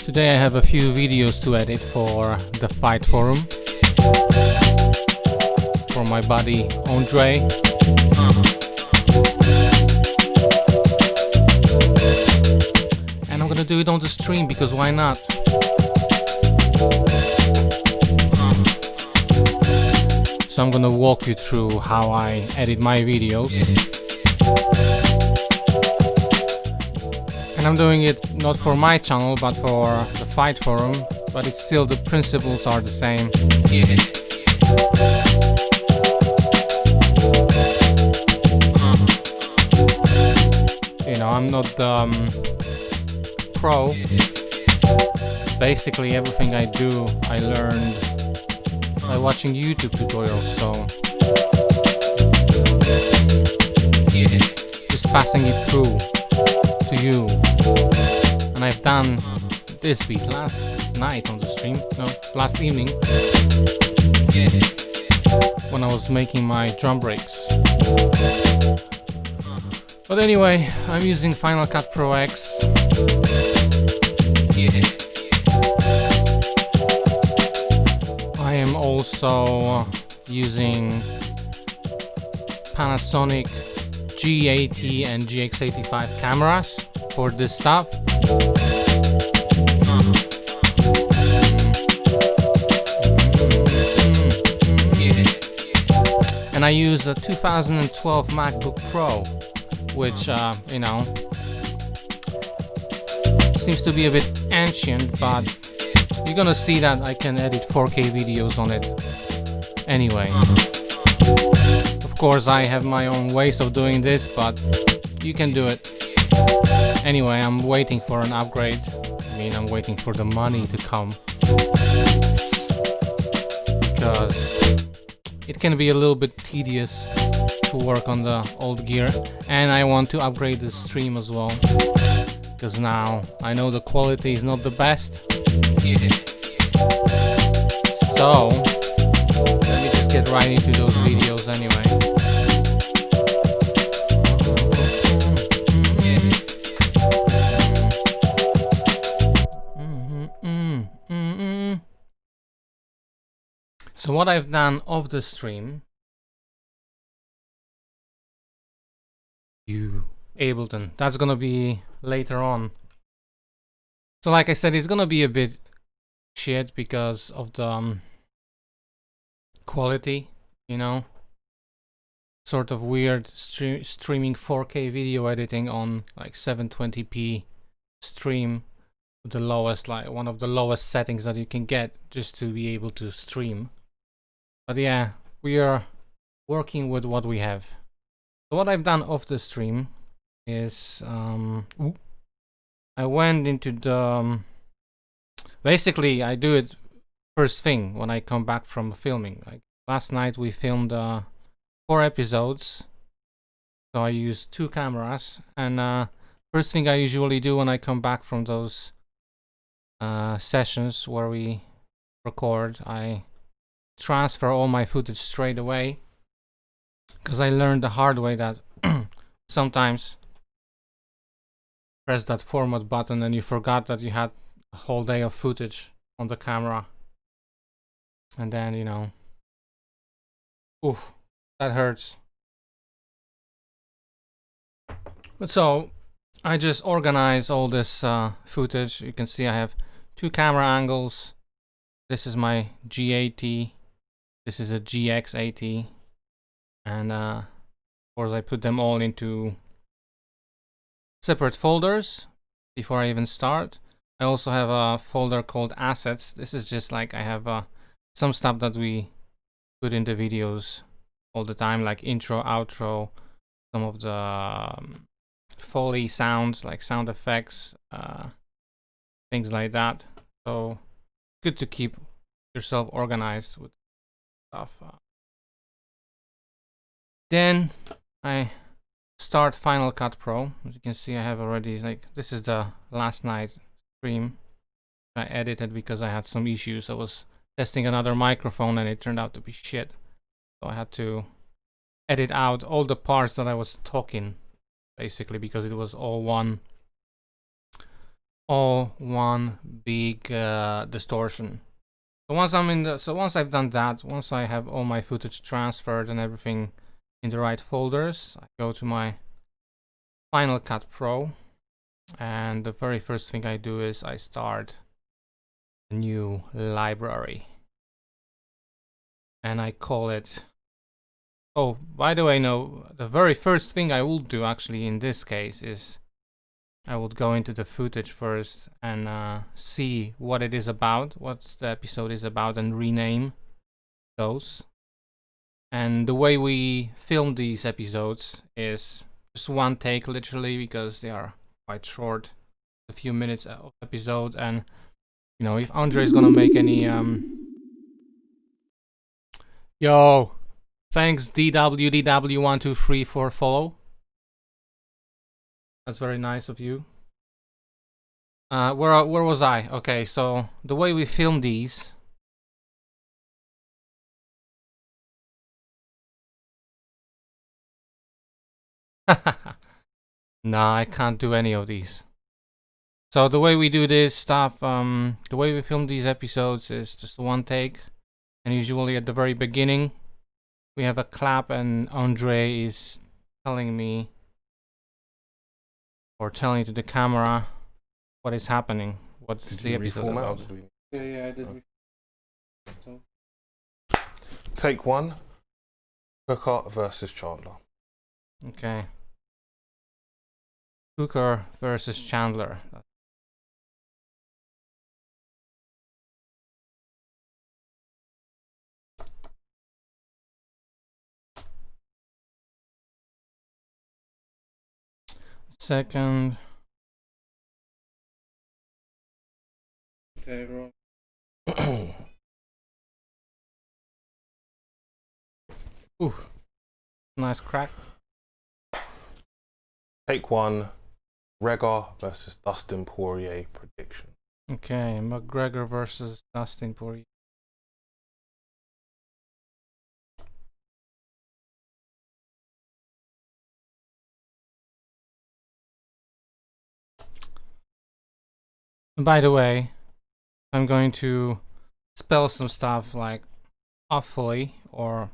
Today I have a few videos to edit for the Fight Forum for my buddy Andre. And I'm gonna do it on the stream because why not? So I'm gonna walk you through how I edit my videos. And I'm doing it not for my channel but for the Fight Forum, but it's still, the principles are the same. You know, I'm not pro. Basically everything I do I learned by watching YouTube tutorials, so just passing it through to you. And I've done this beat last night on the stream, no, last evening, when I was making my drum breaks. But anyway, I'm using Final Cut Pro X. I am also using Panasonic G80 and GX85 cameras for this stuff. And I use a 2012 MacBook Pro, which, you know, seems to be a bit ancient, but you're gonna see that I can edit 4K videos on it anyway. Of course, I have my own ways of doing this, but you can do it. Anyway, I'm waiting for an upgrade. I mean, I'm waiting for the money to come, because it can be a little bit tedious to work on the old gear, and I want to upgrade the stream as well, because now I know the quality is not the best. So let me just get right into those videos anyway. So what I've done off the stream, Ableton, that's gonna be later on. So like I said, it's gonna be a bit shit because of the quality, you know, sort of weird streaming 4K video editing on like 720p stream, the lowest, like one of the lowest settings that you can get just to be able to stream. But yeah, we are working with what we have. So what I've done off the stream is I went into the basically I do it first thing when I come back from filming. Like last night we filmed 4 episodes, so I used 2 cameras, and first thing I usually do when I come back from those sessions where we record, I transfer all my footage straight away, because I learned the hard way that sometimes press that format button and you forgot that you had a whole day of footage on the camera, and then, you know, oof, that hurts. But so I just organize all this footage. You can see I have 2 camera angles. This is my G80, this is a GX80, and of course I put them all into separate folders before I even start. I also have a folder called assets. This is just like, I have some stuff that we put in the videos all the time, like intro, outro, some of the Foley sounds, like sound effects, things like that. So good to keep yourself organized with stuff. Then I start Final Cut Pro. As you can see, I have already, like, this is the last night's stream I edited because I had some issues. I was testing another microphone and it turned out to be shit, so I had to edit out all the parts that I was talking, basically, because it was all one all one big distortion. So once I've done that, once I have all my footage transferred and everything in the right folders, I go to my Final Cut Pro, and the very first thing I do is I start a new library, and I call it. Oh, by the way, no, the very first thing I will do actually in this case is I would go into the footage first and see what it is about, what the episode is about, and rename those. And the way we film these episodes is just one take, literally, because they are quite short, a few minutes of episode. And you know, if Andre is gonna make any yo, thanks DWDW123 for follow. That's very nice of you. Where was I? Okay, so the way we film these. Nah, I can't do any of these. So the way we do this stuff, the way we film these episodes is just one take, and usually at the very beginning, we have a clap, and Andre is telling me or telling to the camera what is happening, what's the episode about. Yeah, I did. So. Take one. Hooker versus Chandler. Okay. Hooker versus Chandler. Second. Okay, bro. Ooh, nice crack. Take one. Gregor versus Dustin Poirier prediction. Okay, McGregor versus Dustin Poirier. By the way, I'm going to spell some stuff like awfully, or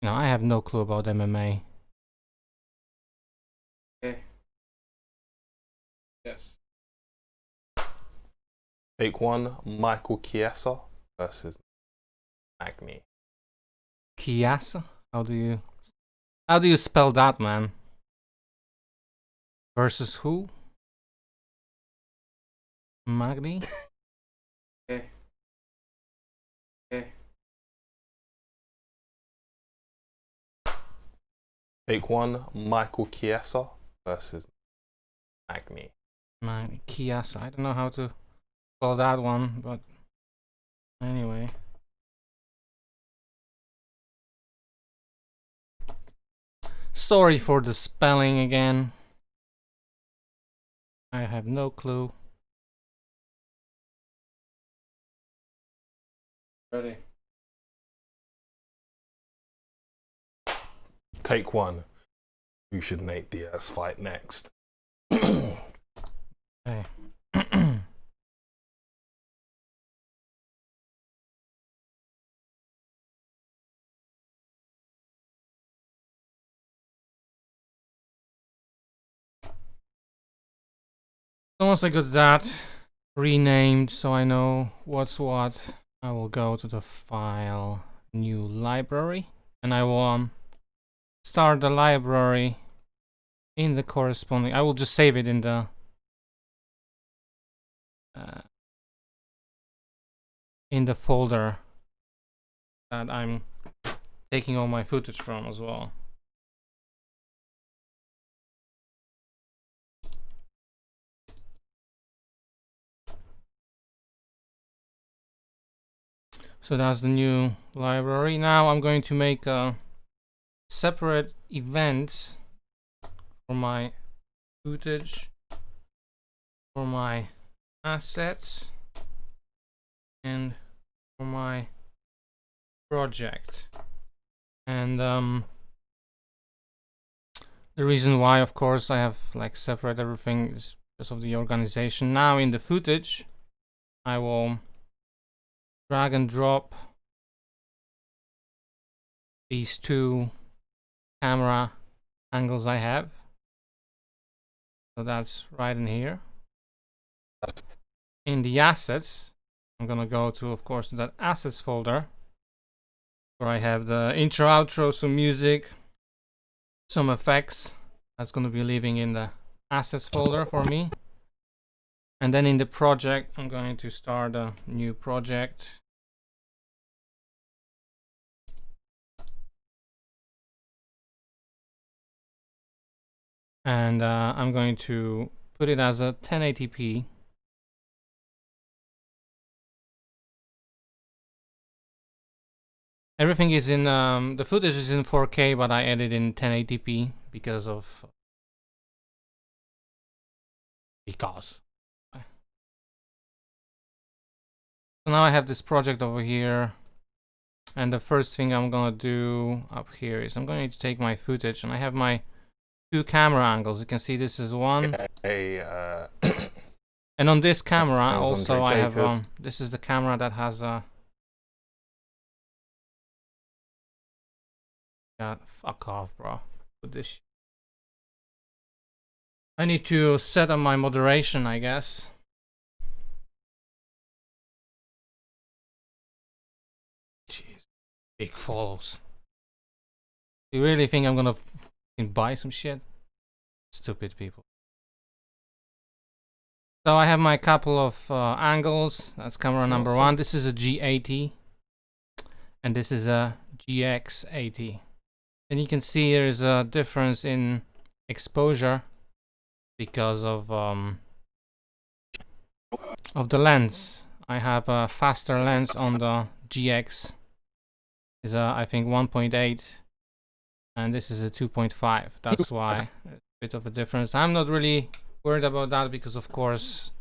you know, I have no clue about MMA. Okay. Yes. Take one. Michael Chiesa versus Magny. Chiesa? How do you spell that, man? Versus who? Magni? Okay. Okay. Take one. Michael Chiesa versus Magny. Chiesa. I don't know how to spell that one, but anyway. Sorry for the spelling again. I have no clue. Ready. Take one. Who should Nate Diaz fight next? Okay. So once I got that renamed, so I know what's what, I will go to the file, new library, and I will start the library in the corresponding. I will just save it in the folder that I'm taking all my footage from as well. So that's the new library. Now I'm going to make a separate event for my footage, for my assets, and for my project. And the reason why, of course, I have like separate everything is because of the organization. Now in the footage, I will drag and drop these two camera angles I have. So that's right in here. In the assets, I'm gonna go to, of course, that assets folder where I have the intro, outro, some music, some effects. That's gonna be living in the assets folder for me. And then in the project, I'm going to start a new project. And I'm going to put it as a 1080p. Everything is in, the footage is in 4K, but I edit in 1080p because. So now I have this project over here, and the first thing I'm gonna do up here is I'm going to take my footage, and I have my two camera angles. You can see this is one, and on this camera also I have this is the camera that has a fuck off, bro. Put this. I need to set up my moderation, I guess. Jeez, big follows. You really think I'm gonna buy some shit? Stupid people. So I have my couple of angles. That's camera number one. This is a G80, and this is a GX80. And you can see there's a difference in exposure because of the lens. I have a faster lens on the GX. Is I think 1.8, and this is a 2.5. That's why a bit of a difference. I'm not really worried about that because, of course,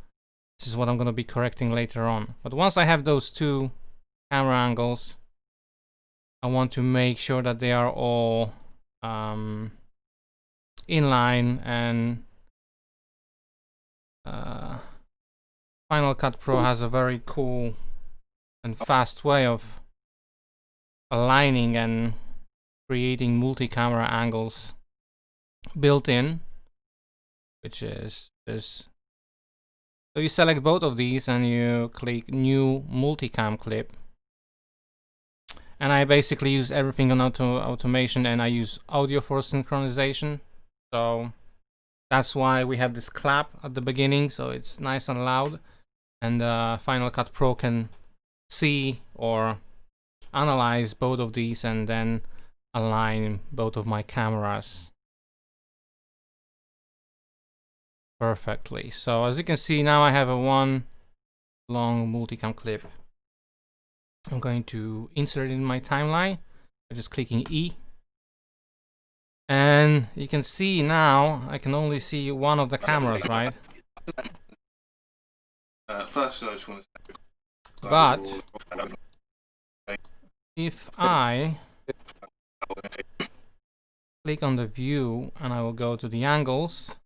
this is what I'm going to be correcting later on. But once I have those two camera angles, I want to make sure that they are all in line, and Final Cut Pro has a very cool and fast way of aligning and creating multi-camera angles built in, which is this. So you select both of these and you click new multicam clip, and I basically use everything on automation, and I use audio for synchronization. So that's why we have this clap at the beginning, so it's nice and loud, and Final Cut Pro can see or analyze both of these and then align both of my cameras perfectly. So as you can see, now I have a one long multicam clip. I'm going to insert it in my timeline by just clicking E. And you can see now I can only see one of the cameras, right? First, I just want to. But if I click on the view and I will go to the angles,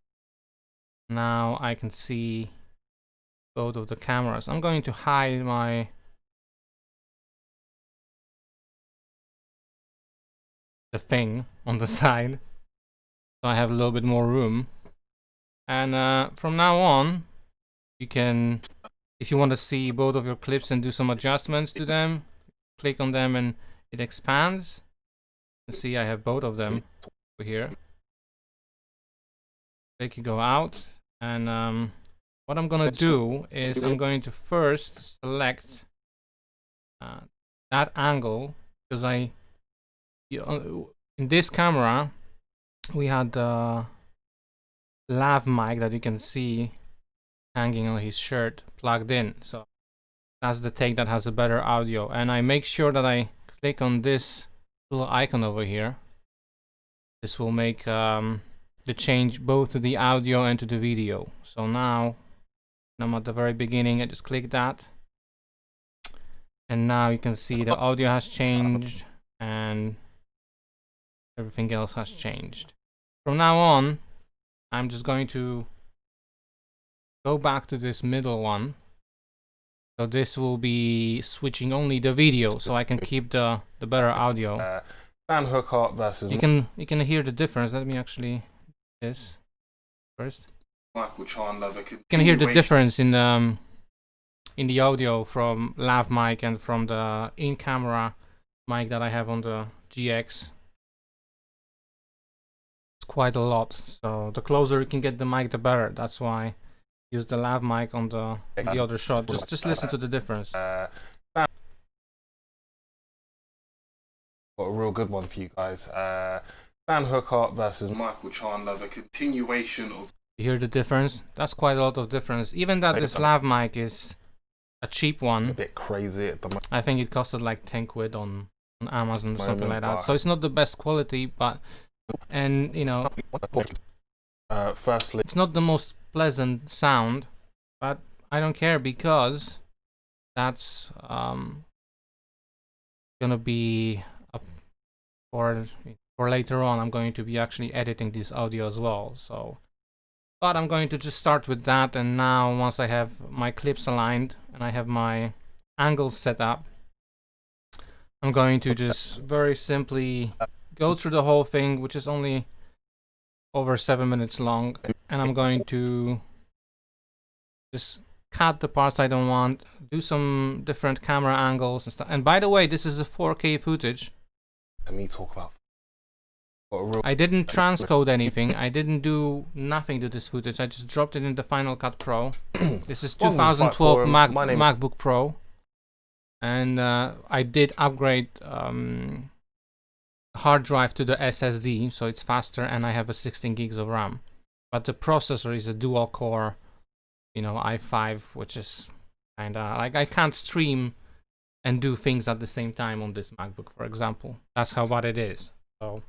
now I can see both of the cameras. I'm going to hide the thing on the side so I have a little bit more room. And from now on, you can, if you want to see both of your clips and do some adjustments to them, click on them and it expands. See, I have both of them over here. They can go out, and what I'm gonna do is I'm going to first select that angle, because in this camera we had the lav mic that you can see hanging on his shirt plugged in, so that's the take that has a better audio. And I make sure that I click on this little icon over here. This will make the change both to the audio and to the video. So now I'm at the very beginning, I just click that, and now you can see the audio has changed and everything else has changed. From now on, I'm just going to go back to this middle one. So this will be switching only the video, so I can keep the better audio. Fan hookup versus. You can hear the difference. Let me actually do this first. Michael Chandler, You can hear the difference in the audio from lav mic and from the in-camera mic that I have on the GX. It's quite a lot. So the closer you can get the mic, the better. That's why I use the lav mic on the other shot. Just listen to the difference. Got a real good one for you guys. Fan hookup versus Michael Chandler, the continuation of. You hear the difference? That's quite a lot of difference. Even that this lav mic is a cheap one. a bit crazy at the moment. I think it costed like 10 quid on Amazon or something like that. So it's not the best quality, but and you know, Firstly, it's not the most pleasant sound, but I don't care because that's gonna be up for later on. I'm going to be actually editing this audio as well. So, but I'm going to just start with that, and now once I have my clips aligned and I have my angles set up, I'm going to just very simply go through the whole thing, which is only over 7 minutes long, and I'm going to just cut the parts I don't want, do some different camera angles and stuff. And by the way, this is a 4K footage. to me, talk about. I didn't transcode anything. I didn't do nothing to this footage. I just dropped it in the Final Cut Pro. This is 2012 MacBook Pro. And I did upgrade hard drive to the SSD, so it's faster, and I have a 16 gigs of RAM. But the processor is a dual core, you know, i5, which is kinda like I can't stream and do things at the same time on this MacBook, for example. That's how bad it is. So,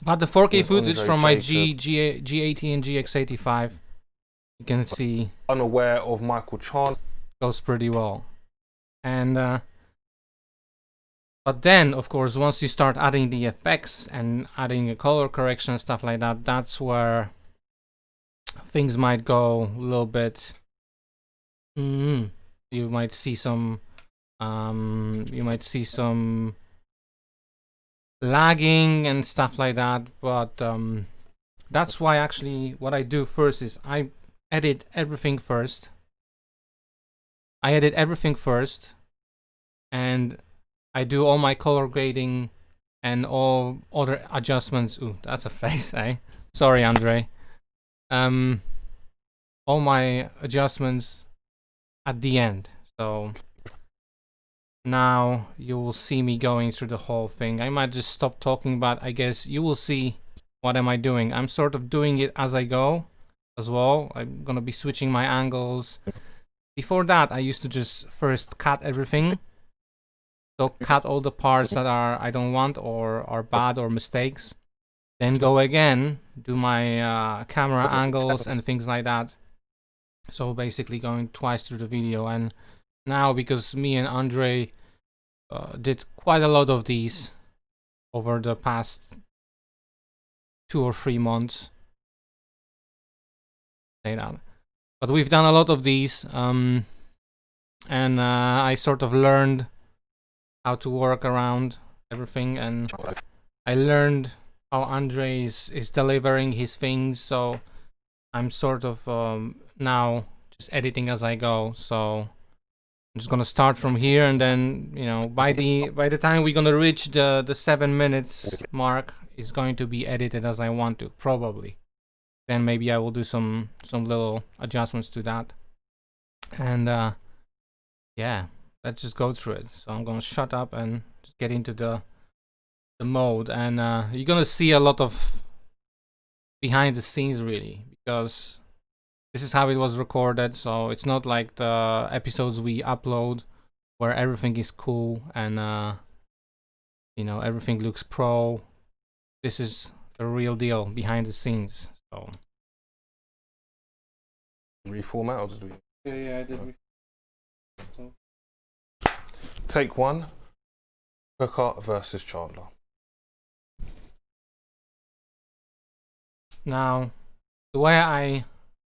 but the 4K footage from my G80 and GX85, you can see Unaware of Michael Chandler. goes pretty well. And but then, of course, once you start adding the effects and adding a color correction and stuff like that, that's where things might go a little bit. You might see some. You might see some lagging and stuff like that. But that's why actually what I do first is I edit everything first. And I do all my color grading and all other adjustments. Ooh, that's a face, eh? Sorry, Andre. All my adjustments at the end. So now you will see me going through the whole thing. I might just stop talking, but I guess you will see what am I doing. I'm sort of doing it as I go as well. I'm gonna be switching my angles. Before that, I used to just first cut everything. So cut all the parts that I don't want or are bad or mistakes. Then go again, do my camera angles and things like that. So basically going twice through the video. And now, because me and Andre did quite a lot of these over the past 2 or 3 months. Say that. But we've done a lot of these, and I sort of learned how to work around everything, and I learned how Andre is delivering his things, so I'm sort of now just editing as I go. So I'm just gonna start from here, and then, you know, by the time we're gonna reach the 7 minutes mark, it's going to be edited as I want to, probably. Then maybe I will do some little adjustments to that, and yeah, let's just go through it. So I'm gonna shut up and just get into the mode, and you're gonna see a lot of behind the scenes, really, because this is how it was recorded. So it's not like the episodes we upload where everything is cool and you know, everything looks pro. This is the real deal behind the scenes. So Reformat or did we? yeah, I did. Take 1. Hooker versus Chandler. Now, the way I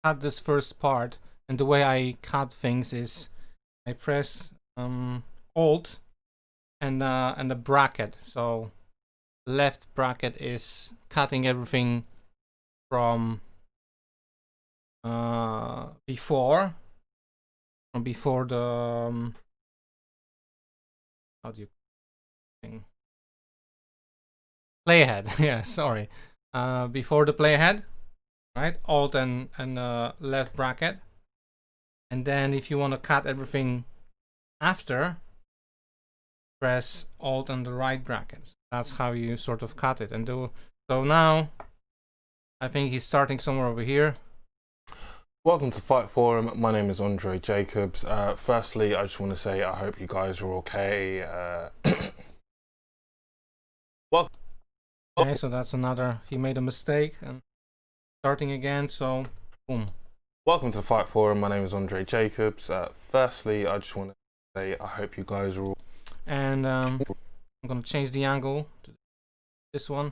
cut this first part, and the way I cut things is I press Alt and a bracket. So left bracket is cutting everything from before the how do you thing? Playhead. Yeah, sorry. Before the playhead, right? Alt and left bracket, and then if you want to cut everything after, press Alt and the right brackets. That's how you sort of cut it and do. So now I think he's starting somewhere over here. Welcome to Fight Forum. My name is Andre Jacobs. Firstly, I just want to say I hope you guys are okay. Well, Okay, so that's another. He made a mistake and starting again. So boom. welcome to Fight Forum. My name is Andre Jacobs. Firstly, I just want to say I hope you guys are all. And I'm gonna change the angle to this one.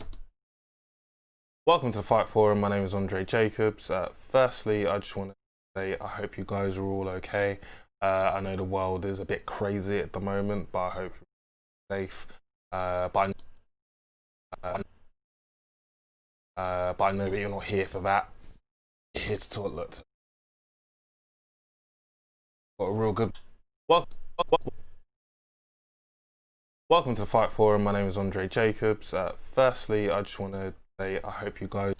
Welcome to Fight Forum. My name is Andre Jacobs. Firstly, I just want to say I hope you guys are all okay. I know the world is a bit crazy at the moment, but I hope you're safe. But I know that you're not here for that. You're here to talk. Look, got a real good. Welcome to Fight Forum. My name is Andre Jacobs. Firstly, I just want to say I hope you guys.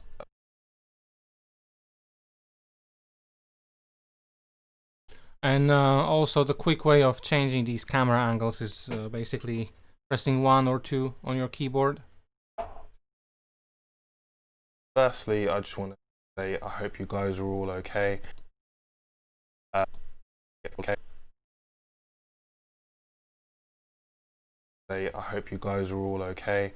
And also the quick way of changing these camera angles is basically pressing 1 or 2 on your keyboard. Firstly, I just want to say I hope you guys are all okay. Okay. Say I hope you guys are all okay.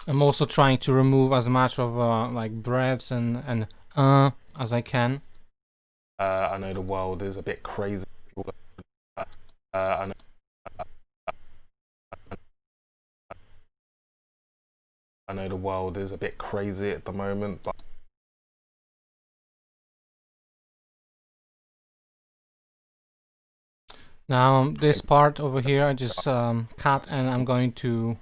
I'm also trying to remove as much of like breaths and as I can. I know the world is a bit crazy. I know the world is a bit crazy at the moment, but Now this part over here I just cut, and I'm going to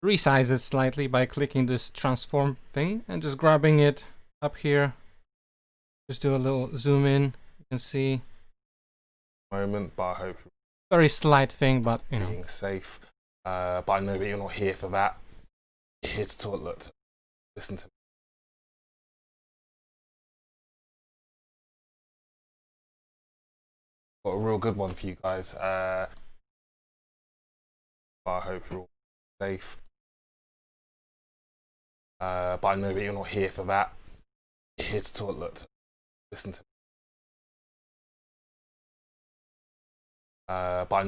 resize it slightly by clicking this transform thing and just grabbing it up here. Just do a little zoom in. You can see moment, but I hope very slight thing, but you you're know. being safe. But I know that you're not here for that. You're here to talk. Look, listen to me. Got a real good one for you guys. But I hope you're all safe. But I know that you're not here for that. You're here to talk. Look, listen to me. But I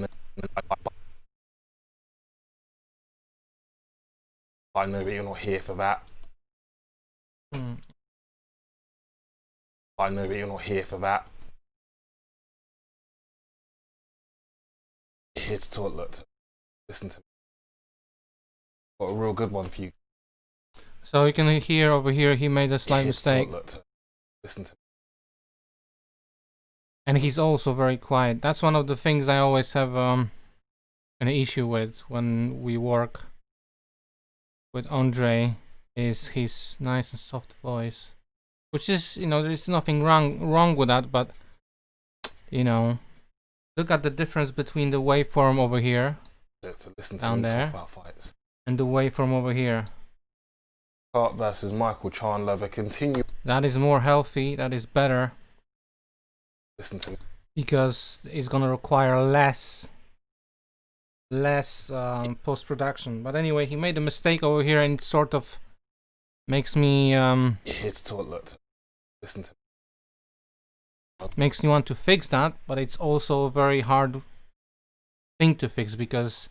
know that you're not here for that. But I know that you're not here for that. You're here to talk. Look, listen to me. Got a real good one for you. So you can hear over here he made a slight mistake, Listen to me. and he's also very quiet. That's one of the things I always have an issue with when we work with Andre, is his nice and soft voice, which is, you know, there's nothing wrong with that, but you know, look at the difference between the waveform over here To listen to down them there talk about fights. and the waveform over here. Hart versus Michael Chandler. The continue. That is more healthy, that is better, Listen to me. because it's gonna require less post-production. But anyway, he made a mistake over here, and it sort of makes me You're here to talk. Look, listen to me. makes me want to fix that, but it's also a very hard thing to fix because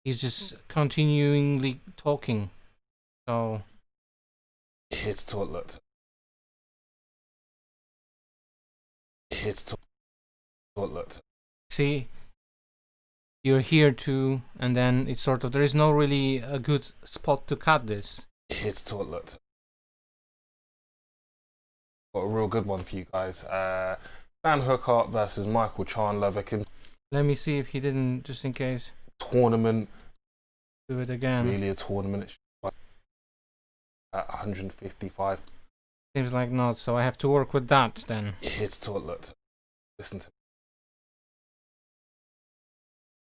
he's just continually talking. So You're here to talk. Look. You're here to talk. Look. see, you're here too, and then it's sort of, there is no really a good spot to cut this. You're here to talk. Look. Got a real good one for you guys. Dan Hookup versus Michael Chandler. Let me see if he didn't, just in case. Tournament. Do it again. Really a tournament at 155. Seems like not, so I have to work with that then. Here to talk. Look, listen to me.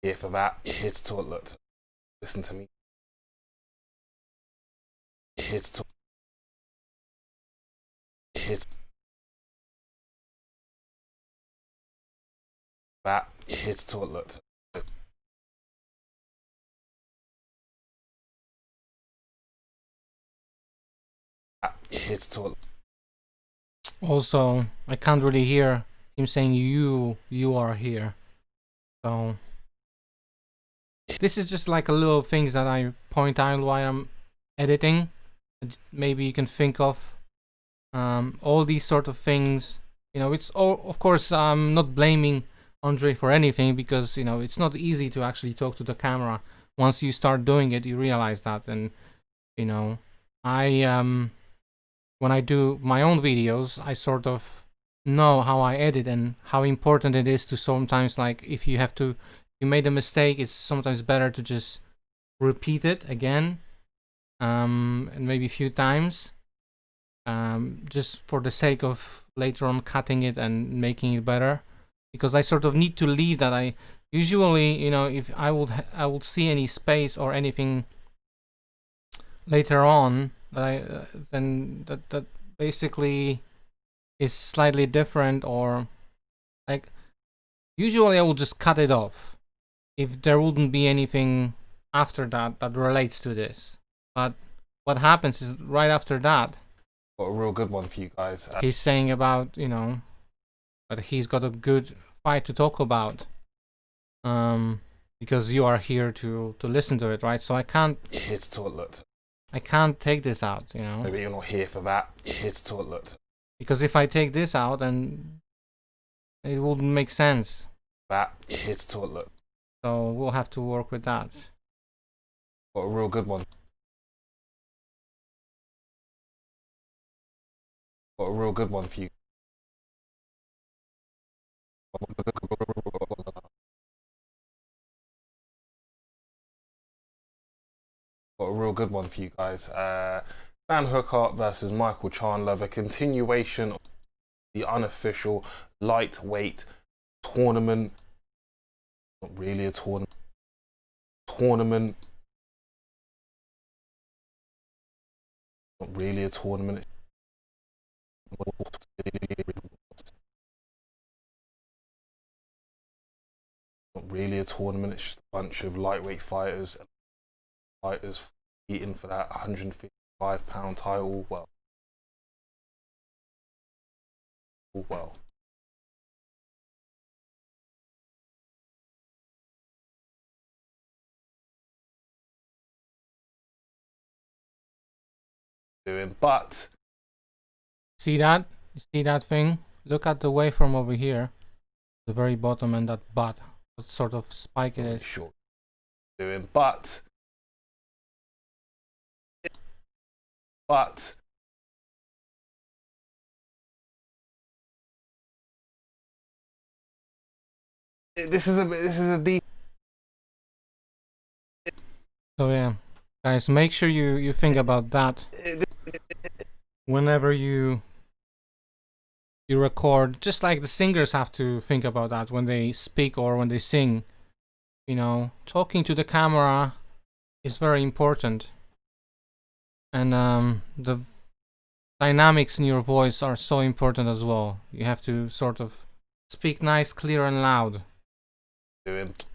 Here for that. Here to talk. Look, listen to me. Here to talk. Here to that. Here to talk. Look. Here to talk. Also, I can't really hear him saying you are here. So this is just like a little things that I point out while I'm editing. Maybe you can think of all these sort of things. You know, it's all, of course, I'm not blaming Andre for anything, because you know it's not easy to actually talk to the camera. Once you start doing it, you realize that. And you know, when I do my own videos, I sort of know how I edit and how important it is to sometimes, like, if you made a mistake, it's sometimes better to just repeat it again, and maybe a few times, just for the sake of later on cutting it and making it better. Because I sort of need to leave that. I usually, you know, if I would see any space or anything later on, then that basically is slightly different, or like usually I will just cut it off if there wouldn't be anything after that that relates to this. But what happens is right after that, Got a real good one for you guys. he's saying about, you know, that he's got a good fight to talk about, because you are here to listen to it, right? So I can't Here to talk. Look. I can't take this out, you know. Maybe you're not here for that. Here to talk. Look. Because if I take this out, then it wouldn't make sense. That. Here to talk. Look. So we'll have to work with that. Got a real good one. Got a real good one for you. Got a real good one for you guys. Dan Hookup versus Michael Chandler. The continuation of the unofficial lightweight tournament. Not really a tournament. Not really a tournament. Not really a tournament. It's just a bunch of lightweight fighters fighting for that 155-pound title. Well. But See that? You see that thing? Look at the waveform over here, the very bottom, and that butt. What sort of spike it is. sure but this is a deep. So yeah, guys, make sure you think about that whenever you record. Just like the singers have to think about that when they speak or when they sing. You know, talking to the camera is very important, and the dynamics in your voice are so important as well. You have to sort of speak nice, clear, and loud.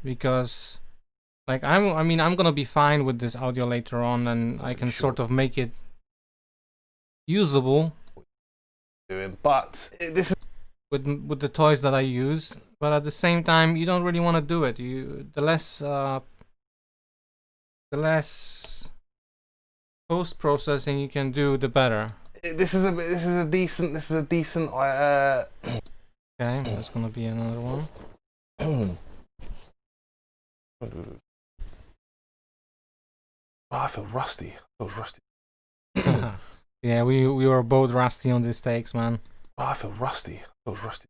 Because, like, I'm gonna be fine with this audio later on, and I can sort of make it usable. But this is with the toys that I use, but at the same time, you don't really want to do it. The less post processing you can do, the better. This is a decent. Okay, there's gonna be another one. I feel rusty. Yeah, we were both rusty on these takes, man. Oh, I feel rusty. I feel rusty.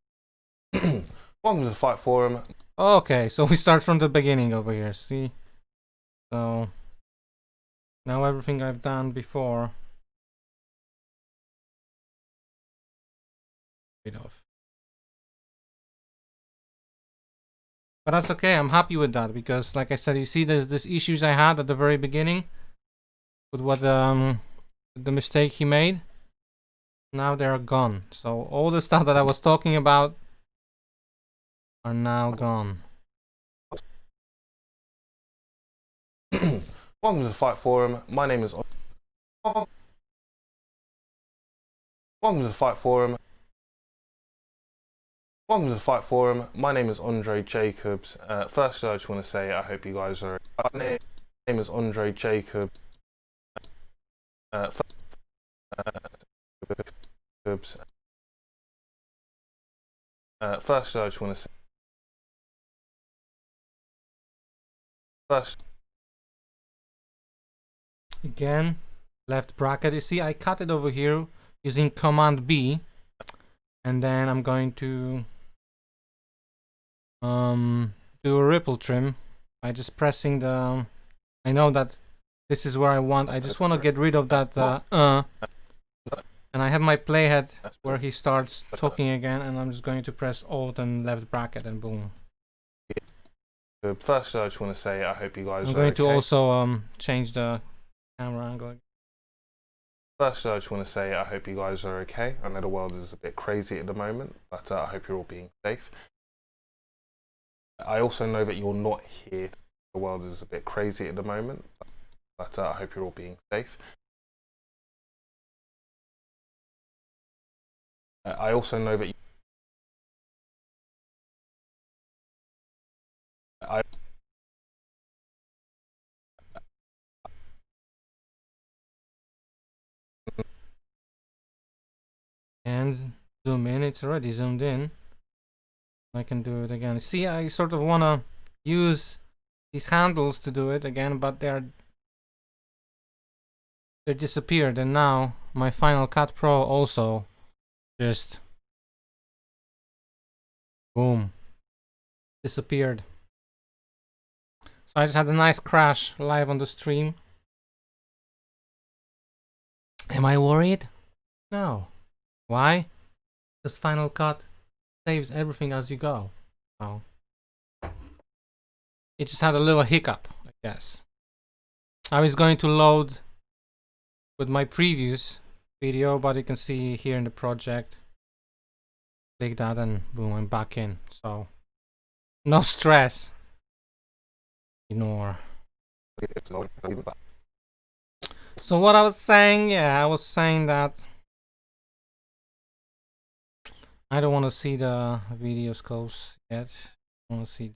Welcome to the Fight Forum. Okay, so we start from the beginning over here, see? So now everything I've done before. Bit of. But that's okay, I'm happy with that because like I said, you see there's issues I had at the very beginning with what the mistake he made. Now they're gone. So all the stuff that I was talking about are now gone. Welcome to the Fight Forum. My name is. Welcome to the Fight Forum. Welcome to the Fight Forum. My name is Andre Jacobs. Firstly, I just want to say I hope you guys are. My name is Andre Jacobs. Firstly, I just want to say. First. Again, left bracket. You see, I cut it over here using Command B, and then I'm going to do a ripple trim by just pressing the. I know that this is where I want. I just want to get rid of that. And I have my playhead where he starts talking again, and I'm just going to press Alt and left bracket, and boom. First, I just want to say I hope you guys. I'm going to also change the camera angle. First, I just want to say I hope you guys are okay. I know the world is a bit crazy at the moment, but I hope you're all being safe. I also know that you're not here. The world is a bit crazy at the moment, but I hope you're all being safe. I also know that And zoom in. It's already zoomed in. I can do it again. See, I sort of want to use these handles to do it again, but they disappeared, and now my Final Cut Pro also just boom disappeared. So I just had a nice crash live on the stream. Am I worried? No. Why? Because Final Cut saves everything as you go. So it just had a little hiccup, I guess. I was going to load with my previous video, but you can see here in the project. Click that and boom, I'm back in. So no stress. Ignore. So what I was saying, I was saying that I don't want to see the video scopes yet. I want to see.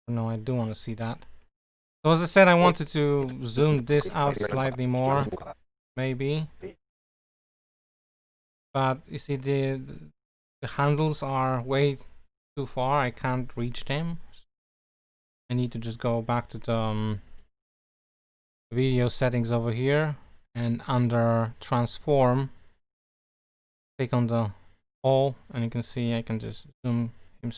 No, I do want to see that. So as I said, I wanted to zoom this out slightly more, maybe. But you see, the handles are way too far. I can't reach them. I need to just go back to the video settings over here, and under transform, click on the all, and you can see I can just zoom him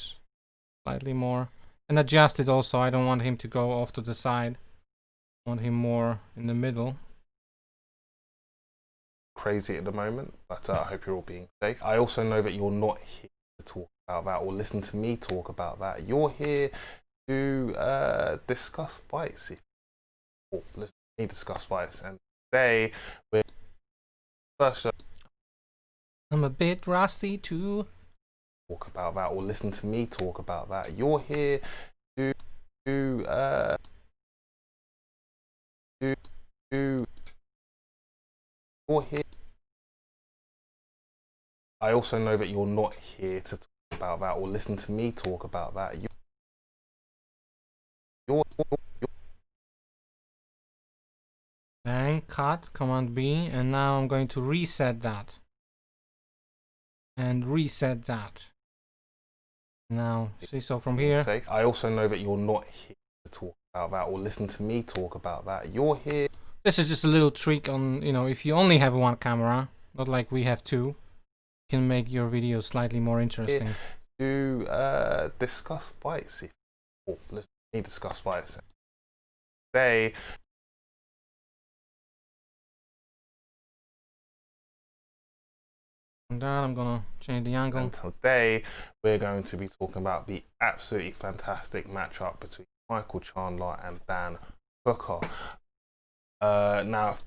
slightly more and adjust it also. I don't want him to go off to the side. I want him more in the middle. Crazy at the moment, but I hope you're all being safe. I also know that you're not here to talk about that or listen to me talk about that. You're here to discuss fights. Or listen to me discuss fights, and today we're first. I'm a bit rusty too. Talk about that or listen to me talk about that. You're here to you're here. I also know that you're not here to talk about that or listen to me talk about that. Then cut, Command B, and now I'm going to reset that. And reset that. Now, see, so from here. I also know that you're not here to talk about that or listen to me talk about that. You're here. This is just a little trick on, if you only have one camera, not like we have two. You can make your video slightly more interesting. To discuss fights. Let's discuss fights. Today, And then I'm gonna change the angle. and today we're going to be talking about the absolutely fantastic matchup between Michael Chandler and Dan Hooker. Now,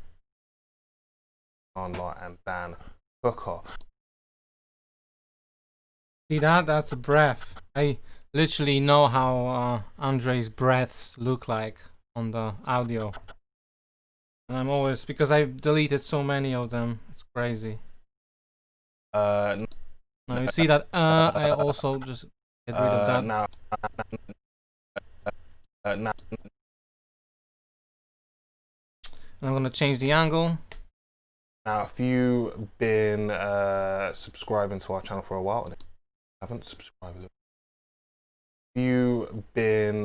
Chandler and Dan Hooker. See that? That's a breath. I literally know how Andre's breaths look like on the audio. And I'm always, because I've deleted so many of them, it's crazy. Now you see that I also just get rid of that. Now, And I'm gonna change the angle. now, if you've been subscribing to our channel for a while, and if you haven't subscribed, if you've been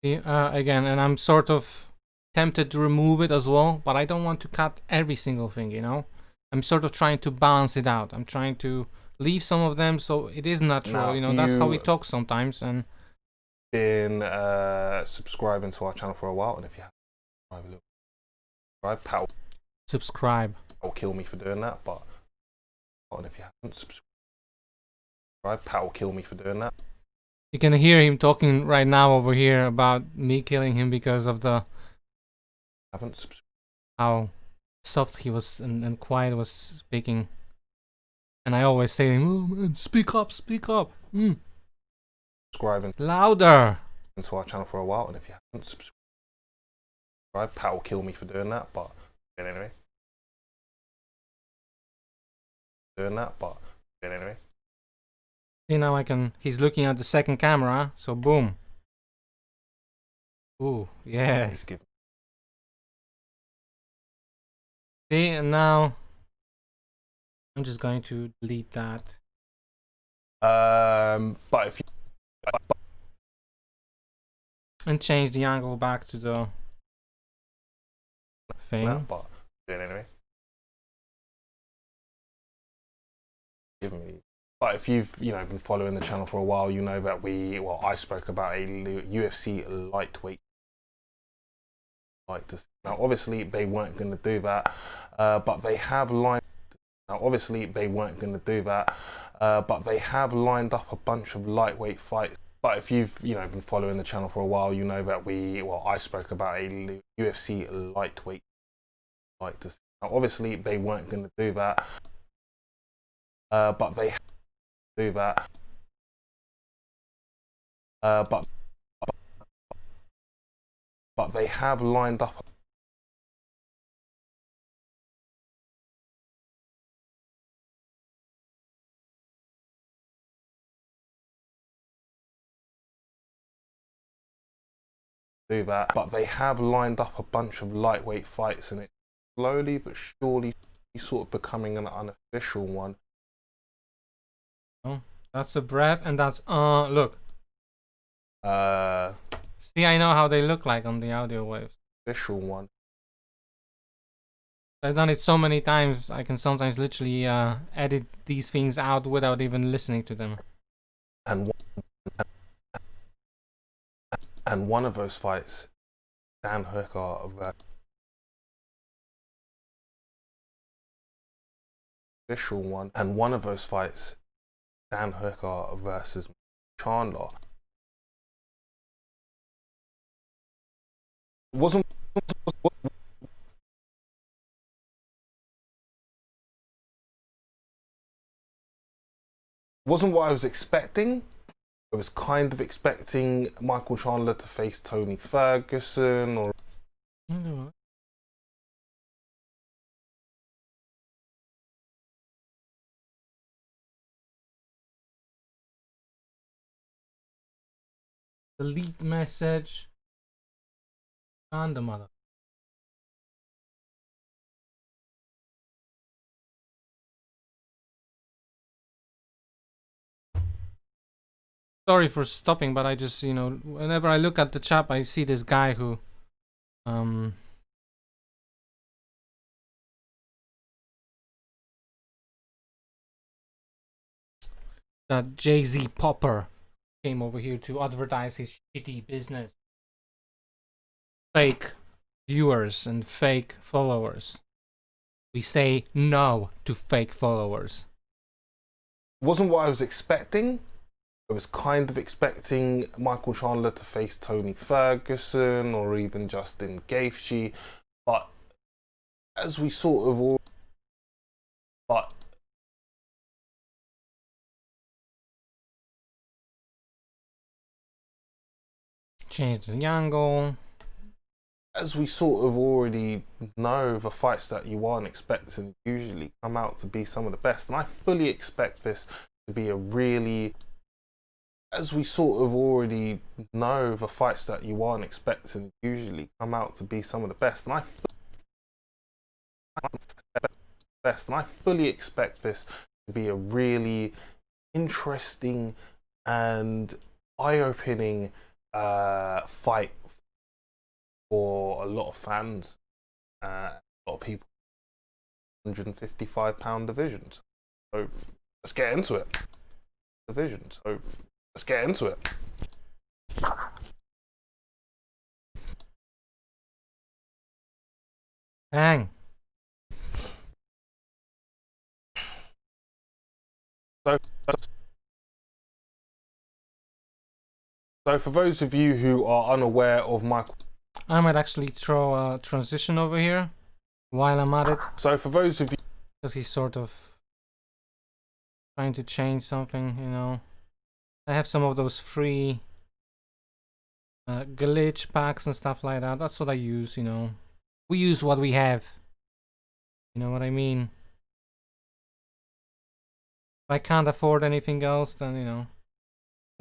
Again, and I'm sort of tempted to remove it as well, but I don't want to cut every single thing, you know? I'm sort of trying to balance it out. I'm trying to leave some of them so it is natural, Now, you know, that's how we talk sometimes. And been subscribing to our channel for a while, and if you haven't subscribed, Pat subscribe. will kill me for doing that, but and if you haven't subscribed, Pat will kill me for doing that. You can hear him talking right now over here about me killing him because of the Haven't subscribed. how soft he was and quiet was speaking. And I always say, oh man, speak up, speak up. Subscribing Louder. to our channel for a while, and if you haven't subscribed, Pat will kill me for doing that, but anyway. You know, he's looking at the second camera, so boom. Ooh, yeah. He's giving. See, and now I'm just going to delete that. But if you And change the angle back to the thing. but anyway. But if you've been following the channel for a while, you know that I spoke about a UFC lightweight fight. Now obviously they weren't going to do that, but they have lined. Now obviously they weren't going to do that, but they have lined up a bunch of lightweight fights. But if you've been following the channel for a while, you know that I spoke about a UFC lightweight fight. Now obviously they weren't going to do that, but they do that. But they have lined up. Do that, but they have lined up a bunch of lightweight fights, and it's slowly but surely sort of becoming an unofficial one. Oh, that's a breath, and that's look. See, I know how they look like on the audio waves. Official one. I've done it so many times, I can sometimes literally edit these things out without even listening to them. And one of those fights, Dan Hooker official one, and one of those fights, Dan Hooker versus Chandler, wasn't what I was expecting. I was kind of expecting Michael Chandler to face Tony Ferguson or delete message and the mother. Sorry for stopping, but I just, whenever I look at the chat, I see this guy who that Jay-Z Popper came over here to advertise his shitty business. Fake viewers and fake followers. We say no to fake followers. Wasn't what I was expecting. I was kind of expecting Michael Chandler to face Tony Ferguson or even Justin Gaethje, but as we sort of all, but Change the angle. as we sort of already know, the fights that you aren't expecting usually come out to be some of the best, and I fully expect this to be a really, as we sort of already know, the fights that you aren't expecting usually come out to be some of the best, and I fully expect this to be a really interesting and eye-opening fight for a lot of fans, a lot of people. 155-pound division. So let's get into it. Bang. So for those of you who are unaware of Michael, I might actually throw a transition over here while I'm at it. So for those of you, because he's sort of trying to change something, you know. I have some of those free glitch packs and stuff like that. That's what I use, you know. We use what we have. You know what I mean? If I can't afford anything else, then, you know.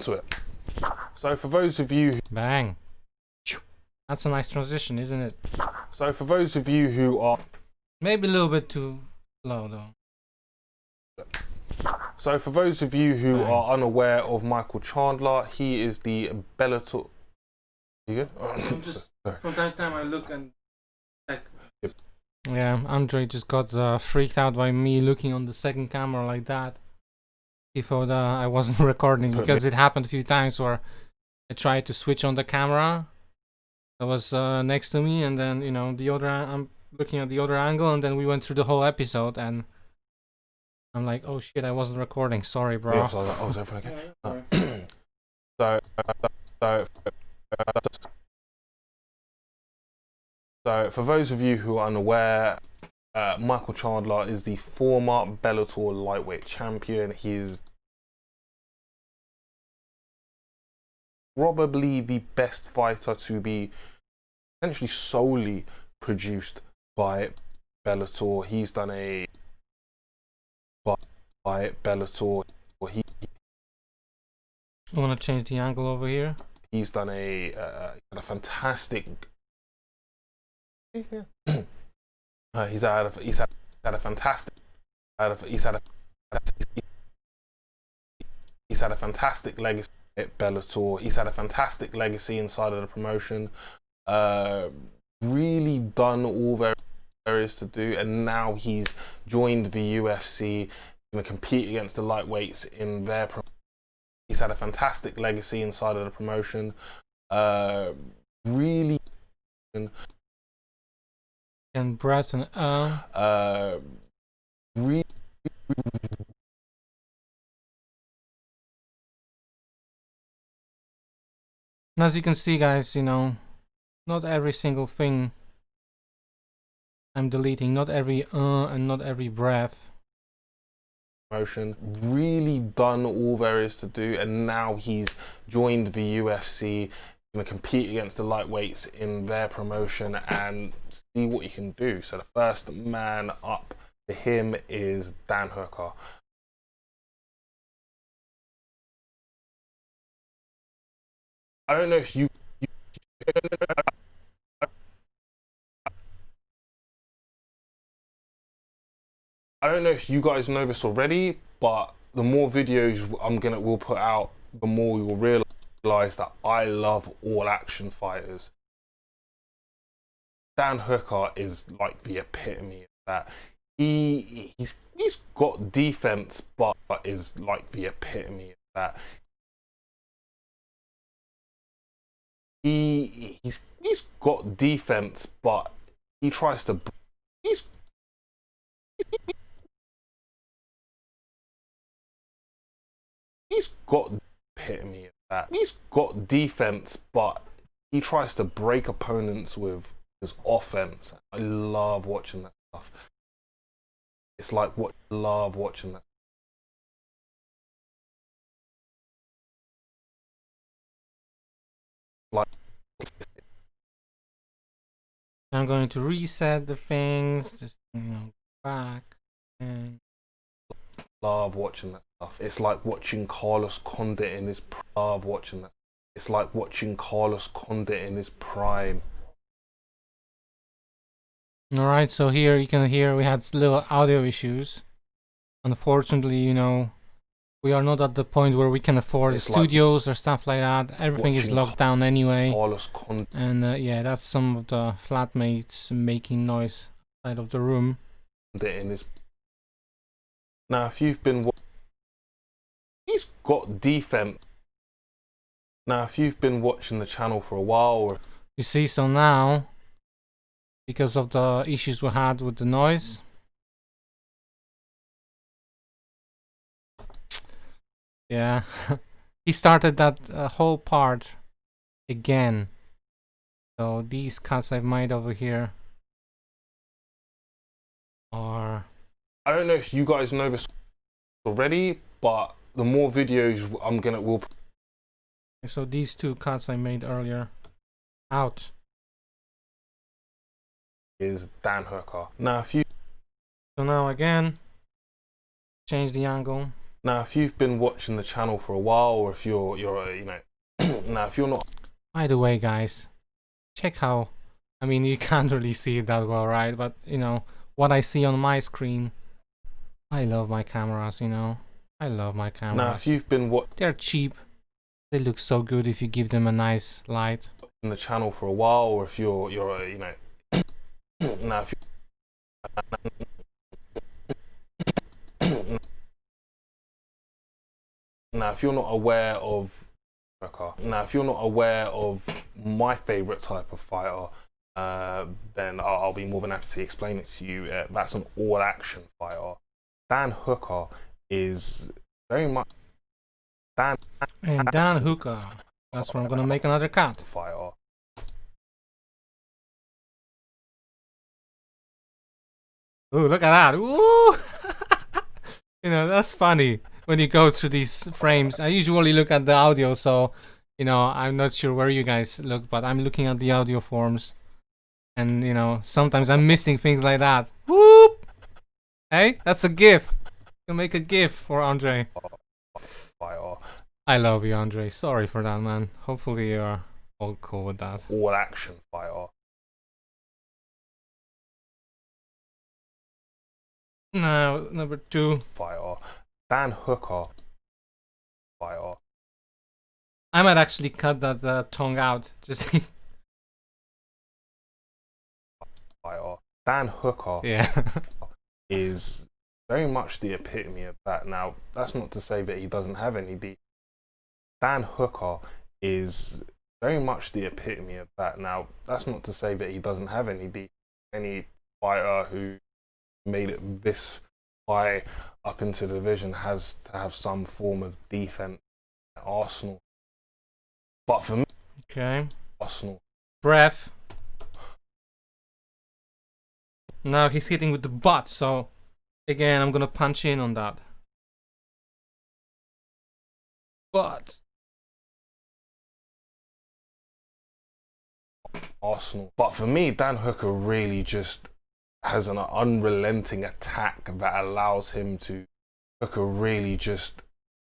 to it. So for those of you, Bang. That's a nice transition, isn't it? so for those of you who are, Maybe a little bit too low, though. so for those of you who Bang. are unaware of Michael Chandler, he is the Bellator. You good? I'm just, Sorry. from time to time I look and check. Yeah, Andre just got freaked out by me looking on the second camera like that. He thought I wasn't recording, because it happened a few times where I tried to switch on the camera that was next to me, and then, you know, the other, I'm looking at the other angle, and then we went through the whole episode, and I'm like, oh shit, I wasn't recording, sorry bro. Yeah, so I was like, oh, is everything okay? So for those of you who are unaware, Michael Chandler is the former Bellator lightweight champion. He's probably the best fighter to be essentially solely produced by Bellator. He's done a by Bellator. I want to change the angle over here. He's done a fantastic. He's had a fantastic legacy at Bellator. He's had a fantastic legacy inside of the promotion. Really done all there is to do, and now he's joined the UFC. Going to compete against the lightweights in their promotion. He's had a fantastic legacy inside of the promotion. Really. And Bratton, Really. and as you can see, guys, you know, not every single thing I'm deleting, not every and not every breath. Promotion, really done all there is to do, and now he's joined the UFC. Going to compete against the lightweights in their promotion and see what he can do. So the first man up to him is Dan Hooker. I don't know if you I don't know if you guys know this already, but the more videos we'll put out, the more you will realize that I love all action fighters. Dan Hooker is like the epitome of that. he's got defense, but is like the epitome of that. He's got defense, but he tries to. He's got epitome of that. He's got defense, but he tries to break opponents with his offense. I love watching that stuff. It's like what love watching that. Like I'm going to reset the things, just back and love watching that stuff. It's like watching Carlos Condit in his love watching that. It's like watching Carlos Condit in his prime. all right. So here you can hear we had little audio issues. Unfortunately, we are not at the point where we can afford It's studios or stuff like that. Everything is locked down anyway. Carlos Condit. And yeah, that's some of the flatmates making noise outside of the room. In his. Now, if you've been, he's got defense. Now, if you've been watching the channel for a while, or You see, so now, because of the issues we had with the noise, yeah, he started that whole part again. So these cuts I've made over here are. I don't know if you guys know this already, but the more videos will. So these two cuts I made earlier, out. Is Dan Hooker. Now, if you. So now again, change the angle. Now, if you've been watching the channel for a while, or if you're now if you're not. By the way, guys, check how. I mean, you can't really see it that well, right? But what I see on my screen. I love my cameras. I love my cameras. Now, if you've been they're cheap. They look so good if you give them a nice light. In the channel for a while, or if you're now if you. Now, if you're not aware of my favorite type of fighter, then I'll be more than happy to explain it to you. That's an all-action fighter. Dan Hooker is very much Dan Hooker. That's where I'm gonna make another cut. Fighter. Ooh, look at that! Ooh, that's funny. When you go through these frames, I usually look at the audio, so I'm not sure where you guys look, but I'm looking at the audio forms, and sometimes I'm missing things like that. Whoop! Hey, that's a GIF. You can make a GIF for Andre. I love you, Andre. Sorry for that, man. Hopefully you're all cool with that. All action fighter. Now, number 2. Fighter. Dan Hooker. Fighter. I might actually cut that tongue out. Just. Fighter. Dan Hooker. Yeah. Is very much the epitome of that. Now, that's not to say that he doesn't have any defense. Dan Hooker is very much the epitome of that. Now, that's not to say that he doesn't have any defense. Any fighter who made it this high up into the division has to have some form of defense at Arsenal. But for me, Okay. Arsenal. Breath. Now he's hitting with the butt, so again, I'm gonna punch in on that. But Arsenal. But for me, Dan Hooker really just has an unrelenting attack that allows him to. Hooker really just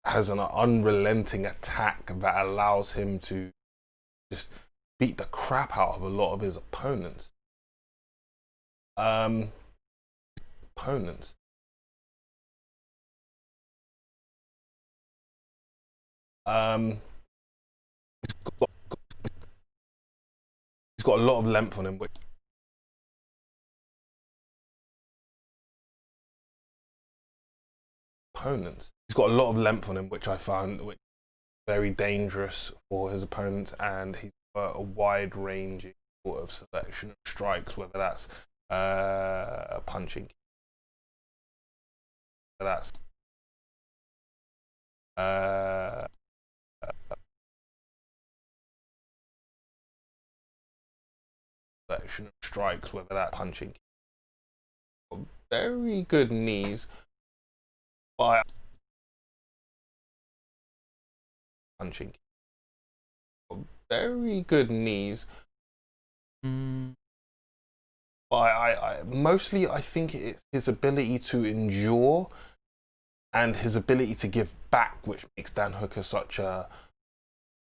has an unrelenting attack that allows him to just beat the crap out of a lot of his opponents. Opponents. He's got a lot of length on him, which opponents. He's got a lot of length on him, which I found very dangerous for his opponents, and he's got a wide ranging sort of selection of strikes, whether that's punching, whether that's selection of strikes, whether that's punching. Very good knees by punching. Very good knees. But I mostly I think it's his ability to endure and his ability to give back, which makes Dan Hooker such a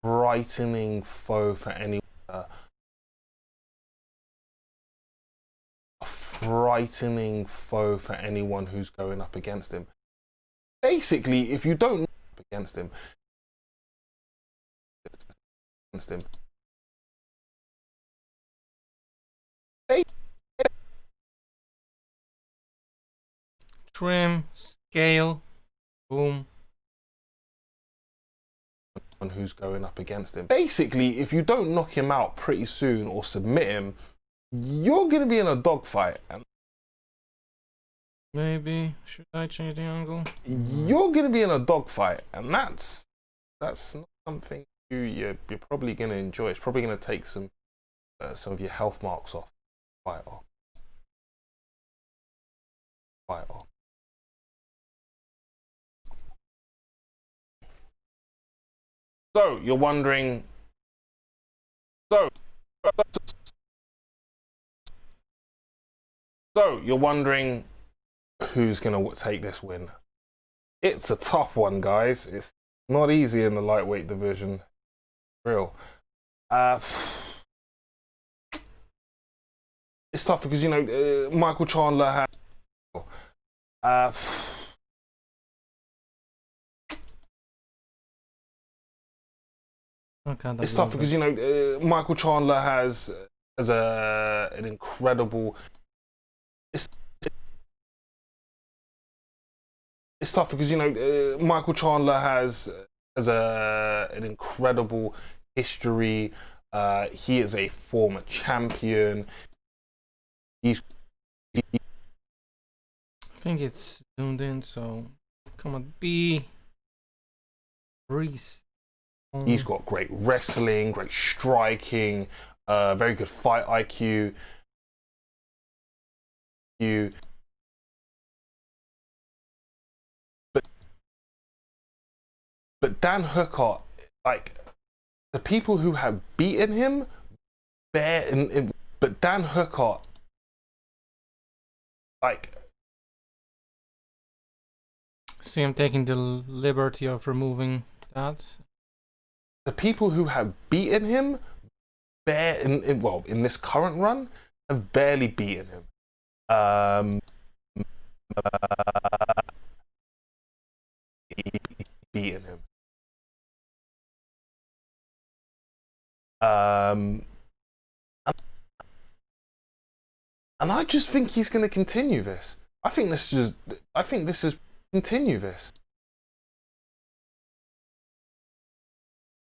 frightening foe for anyone. A frightening foe for anyone who's going up against him. Basically, if you don't up against him, Trim, scale, boom. Who's going up against him. Basically, if you don't knock him out pretty soon or submit him, you're going to be in a dogfight. Maybe should I change the angle? You're going to be in a dogfight, and that's not something you're probably going to enjoy. It's probably going to take some of your health marks off. Quite off. Quite off. So you're wondering. So you're wondering who's going to take this win. It's a tough one, guys. It's not easy in the lightweight division. Real. It's tough because, you know, Michael Chandler has. It's tough because, you know, Michael Chandler has an incredible. It's tough because, you know, Michael Chandler has an incredible history. He is a former champion. I think it's zoomed in, so come on, B. Reese. He's got great wrestling, great striking, very good fight IQ. But Dan Hooker, like, the people who have beaten him, but Dan Hooker, like. See, I'm taking the liberty of removing that. The people who have beaten him, in this current run, have barely beaten him. Beaten him. And I just think he's going to continue this. I think this is continue this.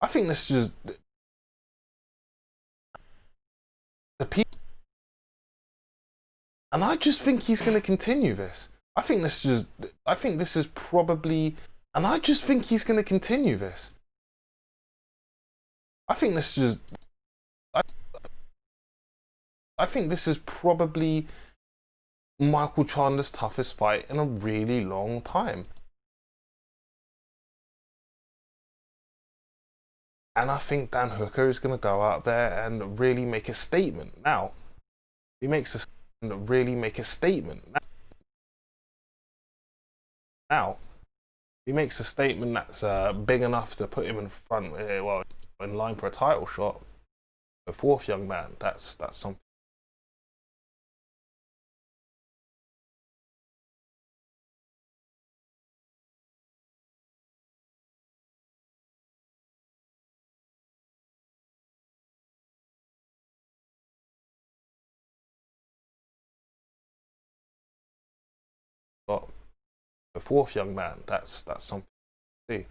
I think this is the people, and I just think he's going to continue this. I think this is probably, and I just think he's going to continue this. I think this is, I think this is probably Michael Chandler's toughest fight in a really long time. And I think Dan Hooker is going to go out there and really make a statement. Now, he makes a really make a statement. Now, he makes a statement that's big enough to put him in front, well, in line for a title shot. The fourth young man. That's something. the fourth young man. That's something to see.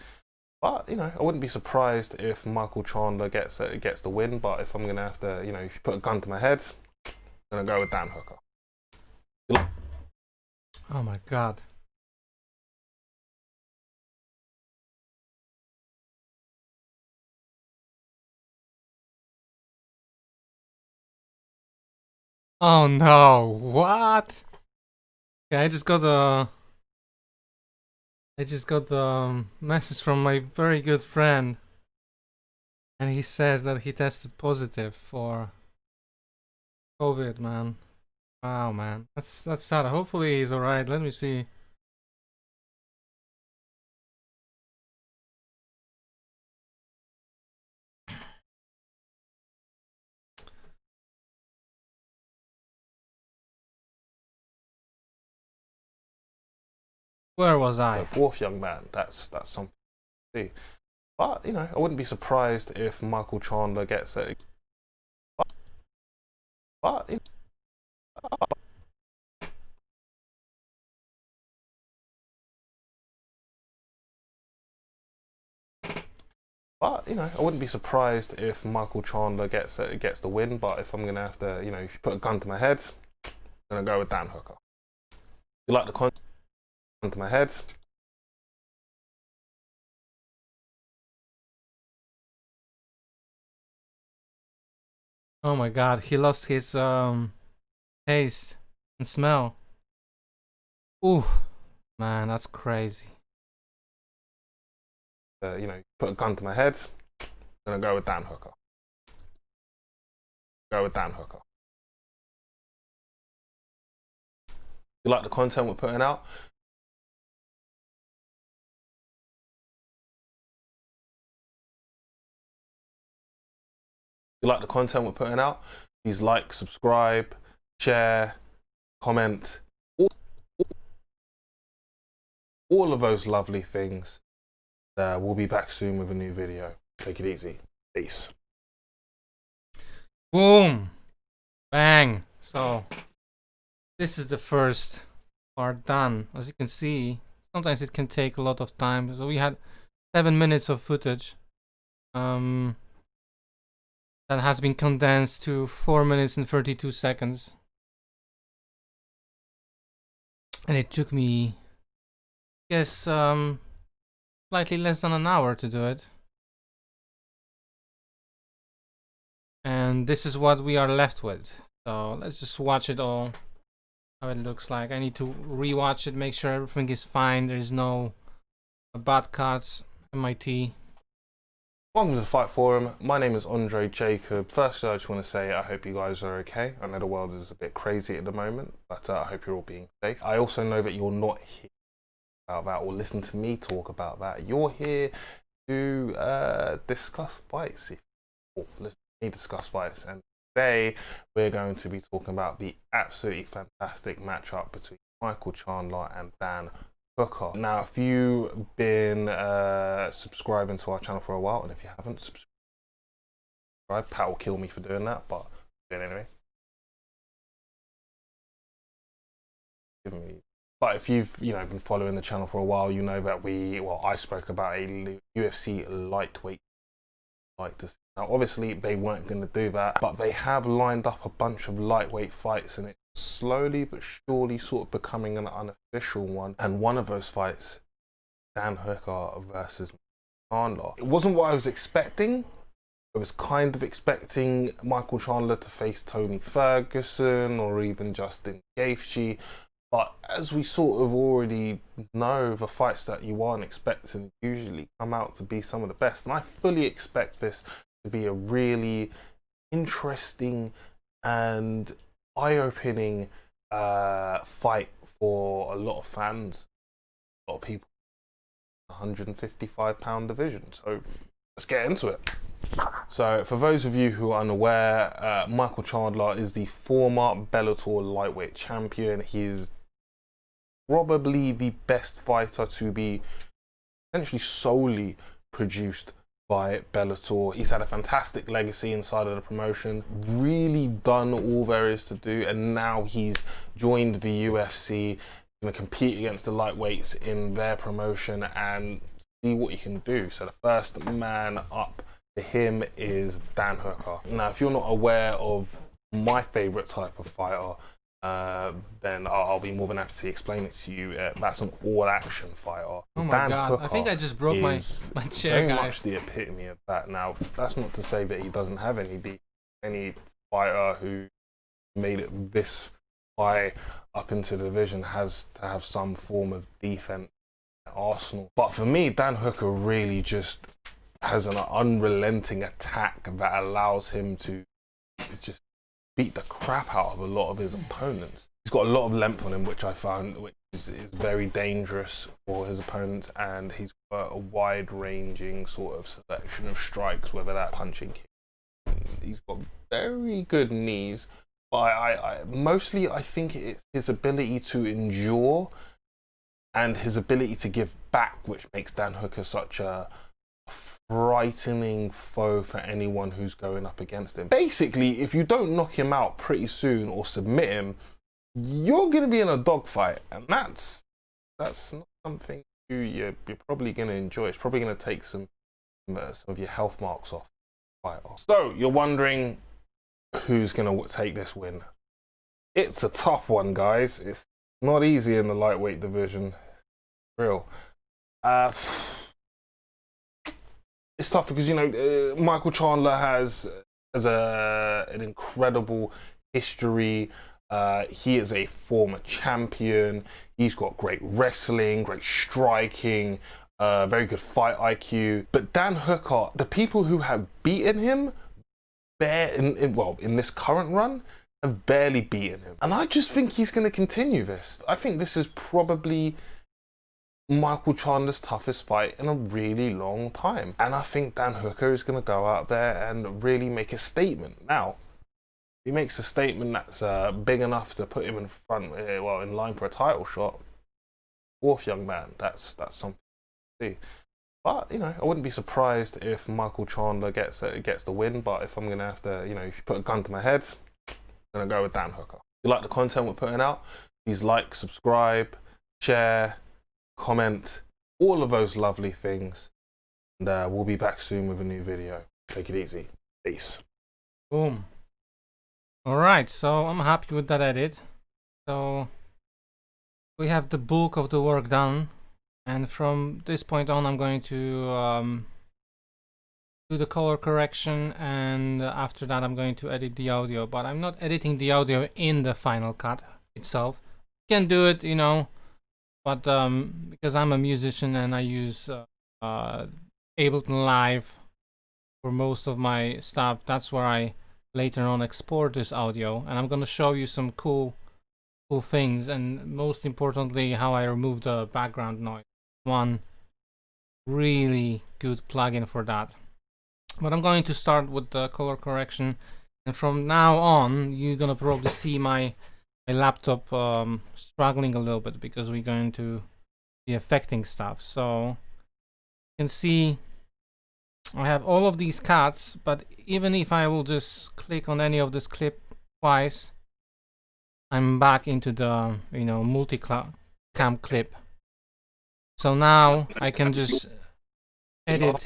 But I wouldn't be surprised if Michael Chandler gets the win. But if I'm gonna have to, if you put a gun to my head, I'm gonna go with Dan Hooker. Oh my god. Oh no, what? Yeah, I just got a message from my very good friend, and he says that he tested positive for COVID, man. Wow, man. That's sad. Hopefully he's alright. Let me see. Where was I? The fourth young man. That's something to see. But I wouldn't be surprised if Michael Chandler gets it. But I wouldn't be surprised if Michael Chandler gets the win. But if I'm gonna have to, if you put a gun to my head, I'm gonna go with Dan Hooker. You like the gun to my head? Oh my god, he lost his taste and smell. Ooh, man, that's crazy. Put a gun to my head, I'm gonna go with Dan Hooker. Go with Dan Hooker. You like the content we're putting out? You like the content we're putting out? Please like, subscribe, share, comment, all of those lovely things. We'll be back soon with a new video. Take it easy. Peace. Boom! Bang! So, this is the first part done. As you can see, sometimes it can take a lot of time. So we had 7 minutes of footage. That has been condensed to 4 minutes and 32 seconds. And it took me, I guess, slightly less than an hour to do it. And this is what we are left with. So let's just watch it all, how it looks like. I need to rewatch it, make sure everything is fine. There's no bad cuts. MIT. Welcome to the Fight Forum. My name is Andre Jacob. Firstly, I just want to say I hope you guys are okay. I know the world is a bit crazy at the moment, but I hope you're all being safe. I also know that you're not here about that or listen to me talk about that. You're here to discuss fights. Listen to me discuss fights, and today we're going to be talking about the absolutely fantastic matchup between Michael Chandler and Dan Hooker. Now, if you've been subscribing to our channel for a while, and if you haven't subscribed, Pat will kill me for doing that, but do it anyway. But if you've been following the channel for a while, you know that I spoke about a UFC lightweight fight. Now, obviously, they weren't going to do that, but they have lined up a bunch of lightweight fights, and it's slowly but surely sort of becoming an unofficial one. And one of those fights, Dan Hooker versus Chandler. It wasn't what I was expecting. I was kind of expecting Michael Chandler to face Tony Ferguson or even Justin Gaethje. But as we sort of already know, the fights that you aren't expecting usually come out to be some of the best. And I fully expect this to be a really interesting and eye-opening fight for a lot of fans, a lot of people. 155-pound division. So let's get into it. So for those of you who are unaware, Michael Chandler is the former Bellator lightweight champion. He's probably the best fighter to be essentially solely produced by Bellator. He's had a fantastic legacy inside of the promotion, really done all there is to do, and now he's joined the UFC. going to compete against the lightweights in their promotion and see what he can do. So the first man up for him is Dan Hooker. Now, if you're not aware of my favorite type of fighter, then I'll be more than happy to explain it to you. That's an all-action fighter. Oh my Dan god, Hooker I think I just broke my chair, very guys. much the epitome of that. Now, that's not to say that he doesn't have any fighter who made it this high up into the division has to have some form of defense at Arsenal. But for me, Dan Hooker really just has an unrelenting attack that allows him to just beat the crap out of a lot of his opponents. He's got a lot of length on him, which I found which is very dangerous for his opponents, and he's got a wide-ranging sort of selection of strikes, whether that punching kick. He's got very good knees, but I mostly I think it's his ability to endure and his ability to give back, which makes Dan Hooker such a frightening foe for anyone who's going up against him. Basically, if you don't knock him out pretty soon or submit him, you're going to be in a dogfight, and that's not something you're probably going to enjoy. It's probably going to take some of your health marks off the fighter. So you're wondering who's going to take this win. It's a tough one, guys. It's not easy in the lightweight division. Real. It's tough because, you know, Michael Chandler has an incredible history. He is a former champion. He's got great wrestling, great striking, very good fight IQ. But Dan Hooker, the people who have beaten him, in this current run, have barely beaten him. And I just think he's going to continue this. I think this is probably Michael Chandler's toughest fight in a really long time. And I think Dan Hooker is going to go out there and really make a statement. Now, he makes a statement that's big enough to put him in front, in line for a title shot. Fourth young man, that's something to see. But, you know, I wouldn't be surprised if Michael Chandler gets the win. But if I'm going to have to, you know, if you put a gun to my head, I'm going to go with Dan Hooker. If you like the content we're putting out, please like, subscribe, share, comment, all of those lovely things. And we'll be back soon with a new video. Take it easy. Peace. Boom. Alright, so I'm happy with that edit. So we have the bulk of the work done. And from this point on, I'm going to do the color correction, and after that I'm going to edit the audio. But I'm not editing the audio in the final cut itself. You can do it, you know, but because I'm a musician and I use Ableton Live for most of my stuff, that's where I later on export this audio. And I'm going to show you some cool things, and most importantly how I remove the background noise. One really good plugin for that. But I'm going to start with the color correction, and from now on you're gonna probably see my laptop struggling a little bit because we're going to be affecting stuff. So you can see I have all of these cuts, but even if I will just click on any of this clip twice, I'm back into the, you know, multicam clip. So now I can just edit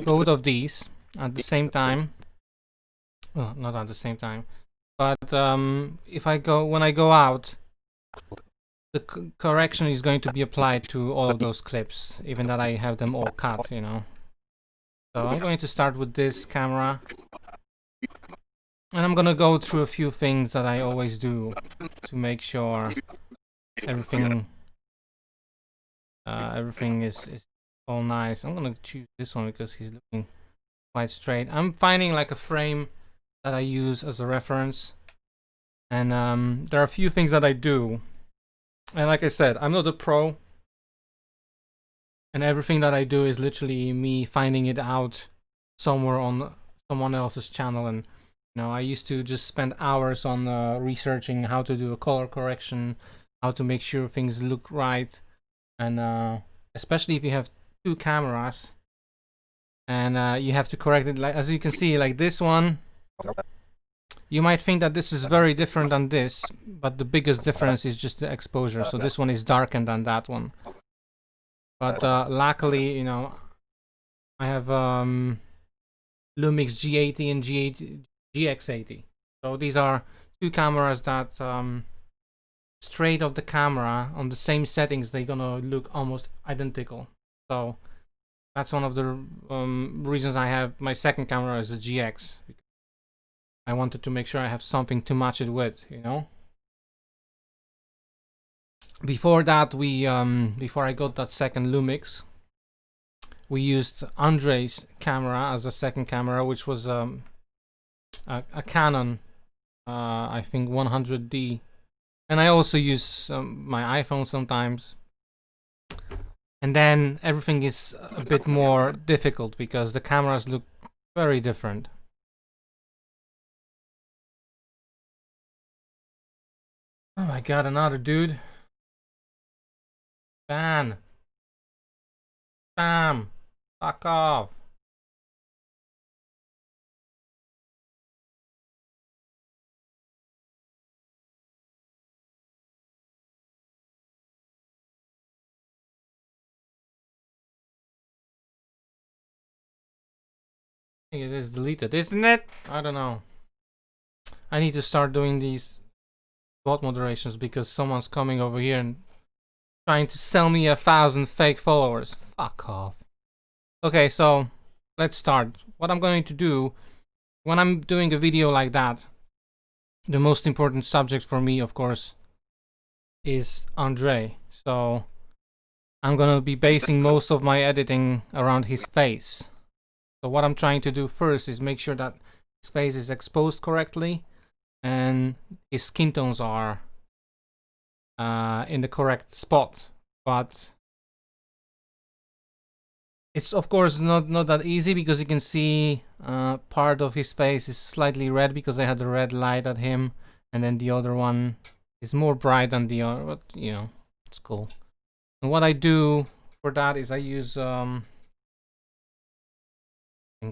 both of these at the same time. Well, not at the same time, but if I go, when I go out, the correction is going to be applied to all of those clips, even that I have them all cut, you know. So I'm going to start with this camera, and I'm gonna go through a few things that I always do to make sure everything is all nice. I'm gonna choose this one because he's looking quite straight. I'm finding like a frame that I use as a reference, and there are a few things that I do, and like I said, I'm not a pro, and everything that I do is literally me finding it out somewhere on someone else's channel. And you know, I used to just spend hours on researching how to do a color correction, how to make sure things look right. And especially if you have two cameras and you have to correct it, like as you can see, like this one You might think that this is very different than this, but the biggest difference is just the exposure. So this one is darker than that one. But luckily, you know, I have Lumix G80 and GX80. So these are two cameras that straight off the camera on the same settings, they're gonna look almost identical. So that's one of the reasons I have my second camera as a GX. I wanted to make sure I have something to match it with, you know. Before that, we before I got that second Lumix, we used Andre's camera as a second camera, which was a Canon, I think 100D, and I also use my iPhone sometimes. And then everything is a bit more difficult because the cameras look very different. Oh my god, another dude. Ban. Spam. Fuck off. I think it is deleted, isn't it? I don't know. I need to start doing these bot moderations because someone's coming over here and trying to sell me 1,000 fake followers. Fuck off. Okay, so let's start. What I'm going to do when I'm doing a video like that, the most important subject for me, of course, is Andre. So I'm gonna be basing most of my editing around his face. So what I'm trying to do first is make sure that his face is exposed correctly and his skin tones are in the correct spot. But it's of course not that easy because you can see part of his face is slightly red because I had a red light at him, and then the other one is more bright than the other, but you know, it's cool. And what I do for that is I use thing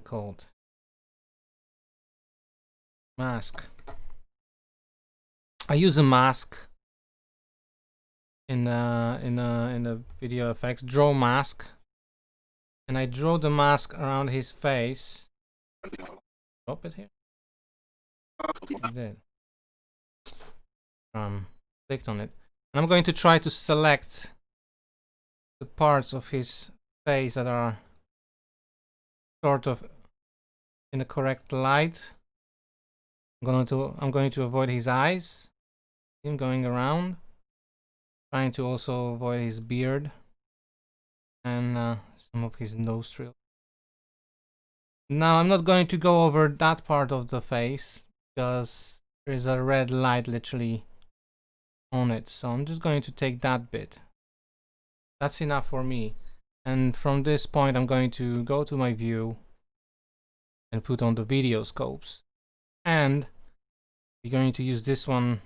called mask. I use a mask in the video effects, draw mask, and I draw the mask around his face. Drop it here. I did. Clicked on it, and I'm going to try to select the parts of his face that are sort of in the correct light. I'm going to avoid his eyes, him going around, trying to also avoid his beard and some of his nostrils. Now I'm not going to go over that part of the face because there is a red light literally on it, so I'm just going to take that bit. That's enough for me. And from this point I'm going to go to my view and put on the video scopes, and we're going to use this one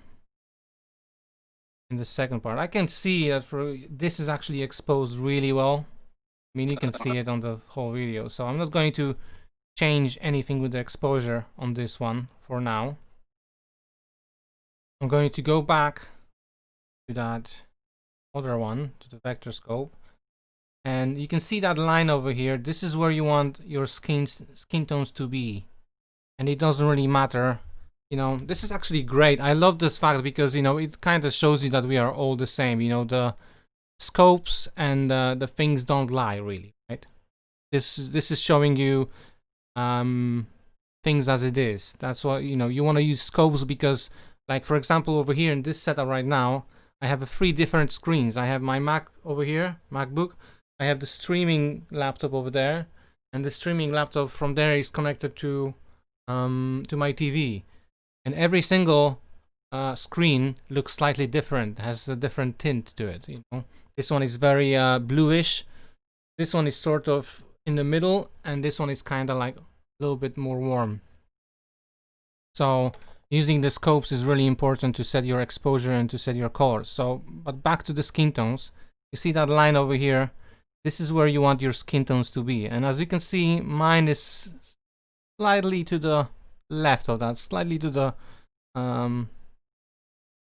in the second part. I can see that for this is actually exposed really well. I mean, you can see it on the whole video, so I'm not going to change anything with the exposure on this one for now. I'm going to go back to that other one, to the vector scope, and you can see that line over here. This is where you want your skin tones to be, and it doesn't really matter. You know, this is actually great. I love this fact because, you know, it kind of shows you that we are all the same. You know, the scopes and the things don't lie, really, right? This is showing you things as it is. That's what, you know, you want to use scopes because, like, for example, over here in this setup right now, I have 3 different screens. I have my Mac over here, MacBook. I have the streaming laptop over there, and the streaming laptop from there is connected to my TV. And every single screen looks slightly different, has a different tint to it. You know, this one is very bluish. This one is sort of in the middle, and this one is kind of like a little bit more warm. So using the scopes is really important to set your exposure and to set your colors. So, but back to the skin tones. You see that line over here? This is where you want your skin tones to be. And as you can see, mine is slightly to the left of that, slightly to the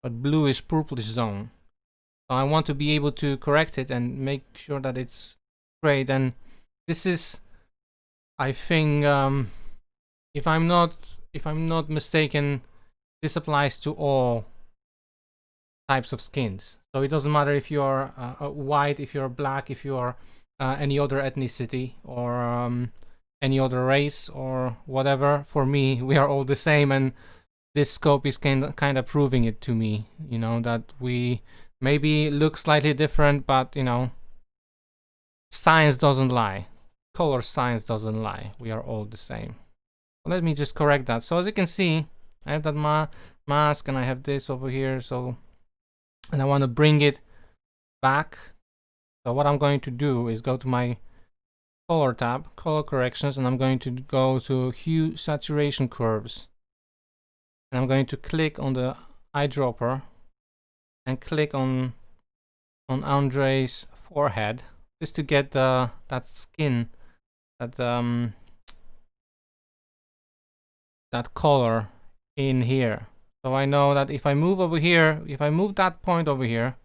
bluish purplish zone. So I want to be able to correct it and make sure that it's great. And this is, I think, if I'm not mistaken, this applies to all types of skins. So it doesn't matter if you're white, if you're black, if you're any other ethnicity, or any other race or whatever. For me, we are all the same, and this scope is kind of proving it to me, you know, that we maybe look slightly different, but you know, science doesn't lie. Color science doesn't lie. We are all the same. Let me just correct that. So as you can see, I have that mask and I have this over here. So, and I want to bring it back. So what I'm going to do is go to my color tab, color corrections, and I'm going to go to hue saturation curves. And I'm going to click on the eyedropper and click on Andre's forehead, just to get that skin, that color in here. So I know that if I move over here, if I move that point over here,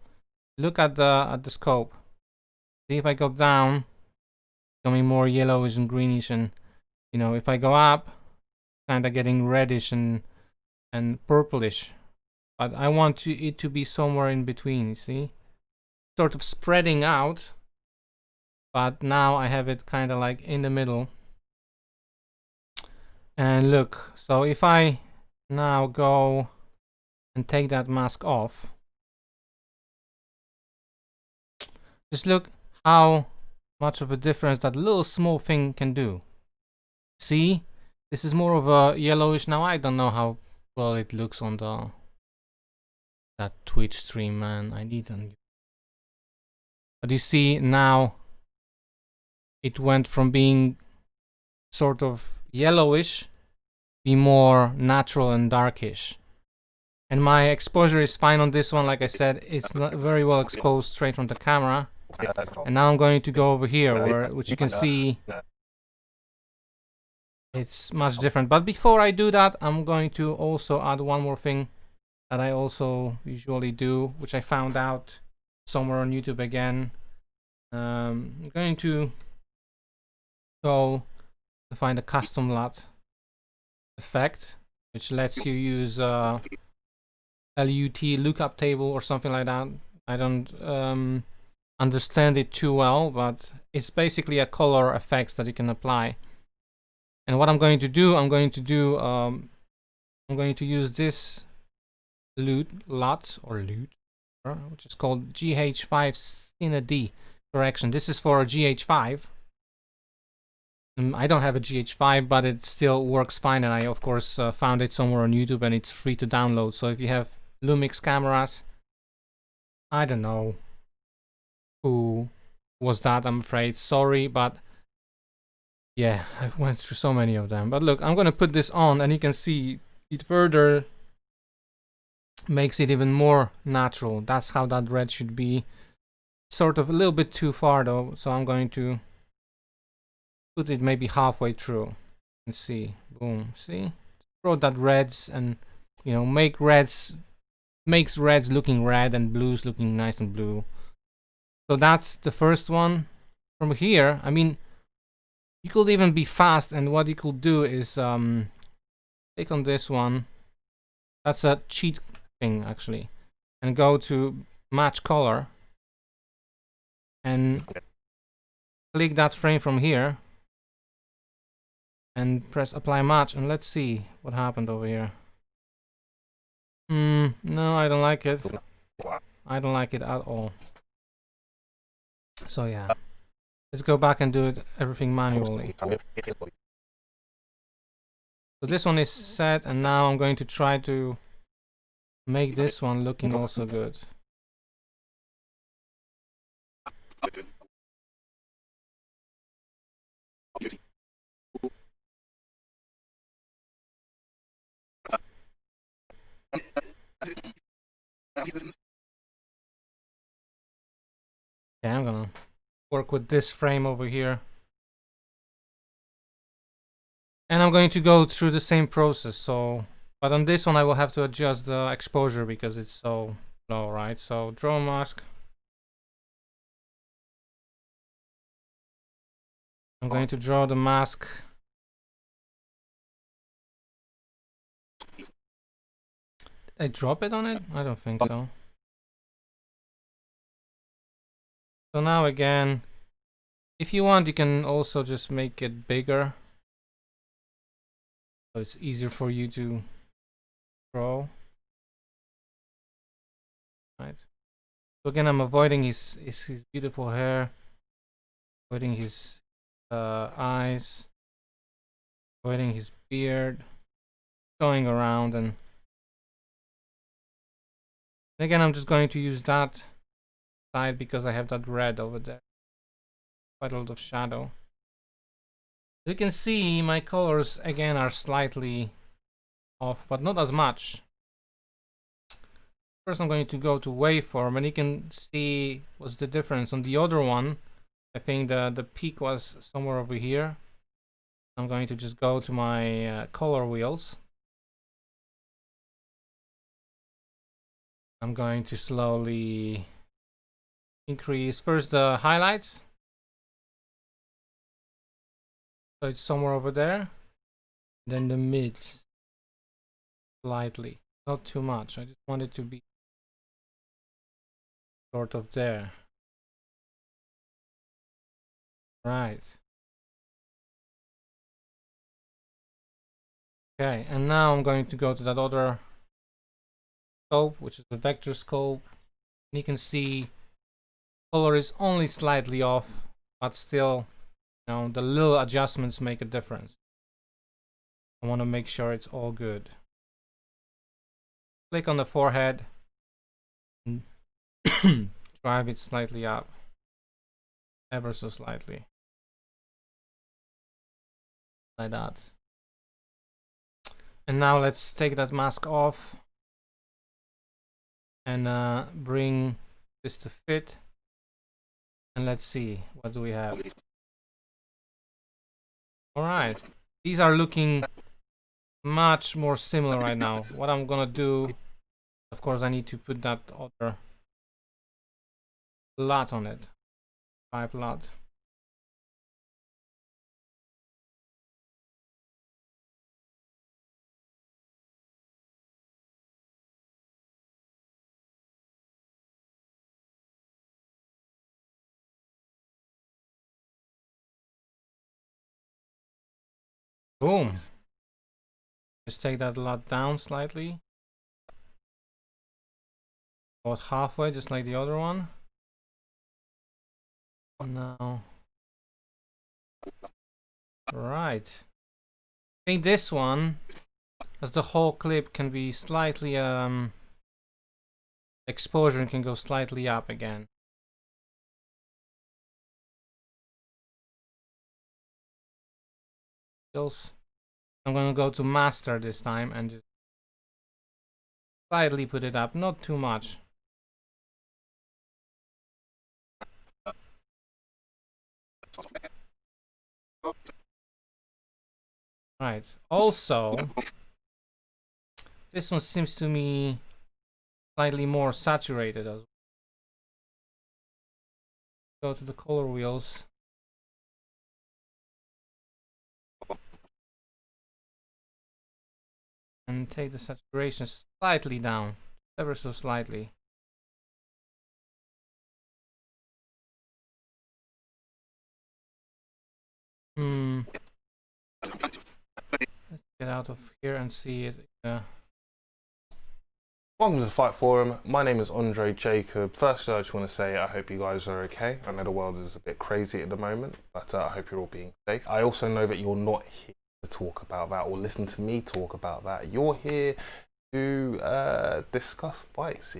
look at the scope. See, if I go down, becoming more yellowish and greenish, and you know, if I go up, kind of getting reddish and purplish. But I want it to be somewhere in between, you see? Sort of spreading out, but now I have it kind of like in the middle. And look, so if I now go and take that mask off, just look how much of a difference that little small thing can do. See, this is more of a yellowish. Now I don't know how well it looks on that Twitch stream, man. I need a. But you see, now it went from being sort of yellowish, be more natural and darkish. And my exposure is fine on this one. Like I said, it's not very well exposed straight from the camera. And now I'm going to go over here, which you can see it's much different. But before I do that, I'm going to also add one more thing that I also usually do, which I found out somewhere on YouTube again. I'm going to go to find a custom LUT effect, which lets you use LUT lookup table or something like that. I don't understand it too well, but it's basically a color effects that you can apply. And what I'm going to do, I'm going to use this LUT, which is called GH5 Cine D correction. This is for a GH5. I don't have a GH5, but it still works fine, and I of course found it somewhere on YouTube, and it's free to download. So if you have Lumix cameras, I don't know who was that, I'm afraid, sorry, but yeah, I went through so many of them. But look, I'm gonna put this on, and you can see it further makes it even more natural. That's how that red should be. Sort of a little bit too far though, so I'm going to put it maybe halfway through and see. Boom, see? Brought that reds, and you know, makes reds looking red and blues looking nice and blue. So that's the first one. From here, I mean, you could even be fast, and what you could do is click on this one. That's a cheat thing actually, and go to match color and click that frame from here and press apply match, and let's see what happened over here. No, I don't like it. I don't like it at all. So yeah, let's go back and do everything manually. So this one is set, and now I'm going to try to make this one looking also good. Okay, I'm gonna work with this frame over here. And I'm going to go through the same process. So, but on this one I will have to adjust the exposure because it's so low, right? So draw mask. I'm going to draw the mask. Did I drop it on it? I don't think so. So now again, if you want, you can also just make it bigger. So it's easier for you to draw. Right. So again, I'm avoiding his beautiful hair, avoiding his eyes, avoiding his beard, going around, and again, I'm just going to use that side because I have that red over there. Quite a lot of shadow. You can see my colors again are slightly off, but not as much. First, I'm going to go to waveform, and you can see what's the difference. On the other one, I think the peak was somewhere over here. I'm going to just go to my color wheels. I'm going to slowly increase first the highlights. So it's somewhere over there. Then the mids. Slightly. Not too much. I just want it to be sort of there. Right. Okay, and now I'm going to go to that other scope, which is the vector scope. And you can see color is only slightly off, but still, you know, the little adjustments make a difference. I want to make sure it's all good. Click on the forehead and drive it slightly up, ever so slightly, like that. And now let's take that mask off and bring this to fit. And let's see, what do we have? All right, these are looking much more similar right now. What I'm gonna do, of course, I need to put that other lot on it. 5 lot. Boom. Just take that lot down slightly. About halfway, just like the other one. Now, right. I think this one, as the whole clip can be slightly exposure can go slightly up again. Skills. I'm gonna go to master this time and just slightly put it up, not too much. Right. Also, this one seems to me slightly more saturated as well. Go to the color wheels. And take the saturation slightly down, ever so slightly. Let's get out of here and see it. Welcome to the Fight Forum. My name is Andre Jacob. Firstly, I just want to say I hope you guys are okay. I know the world is a bit crazy at the moment, but I hope you're all being safe. I also know that you're not here to talk about that or listen to me talk about that. You're here to discuss fights,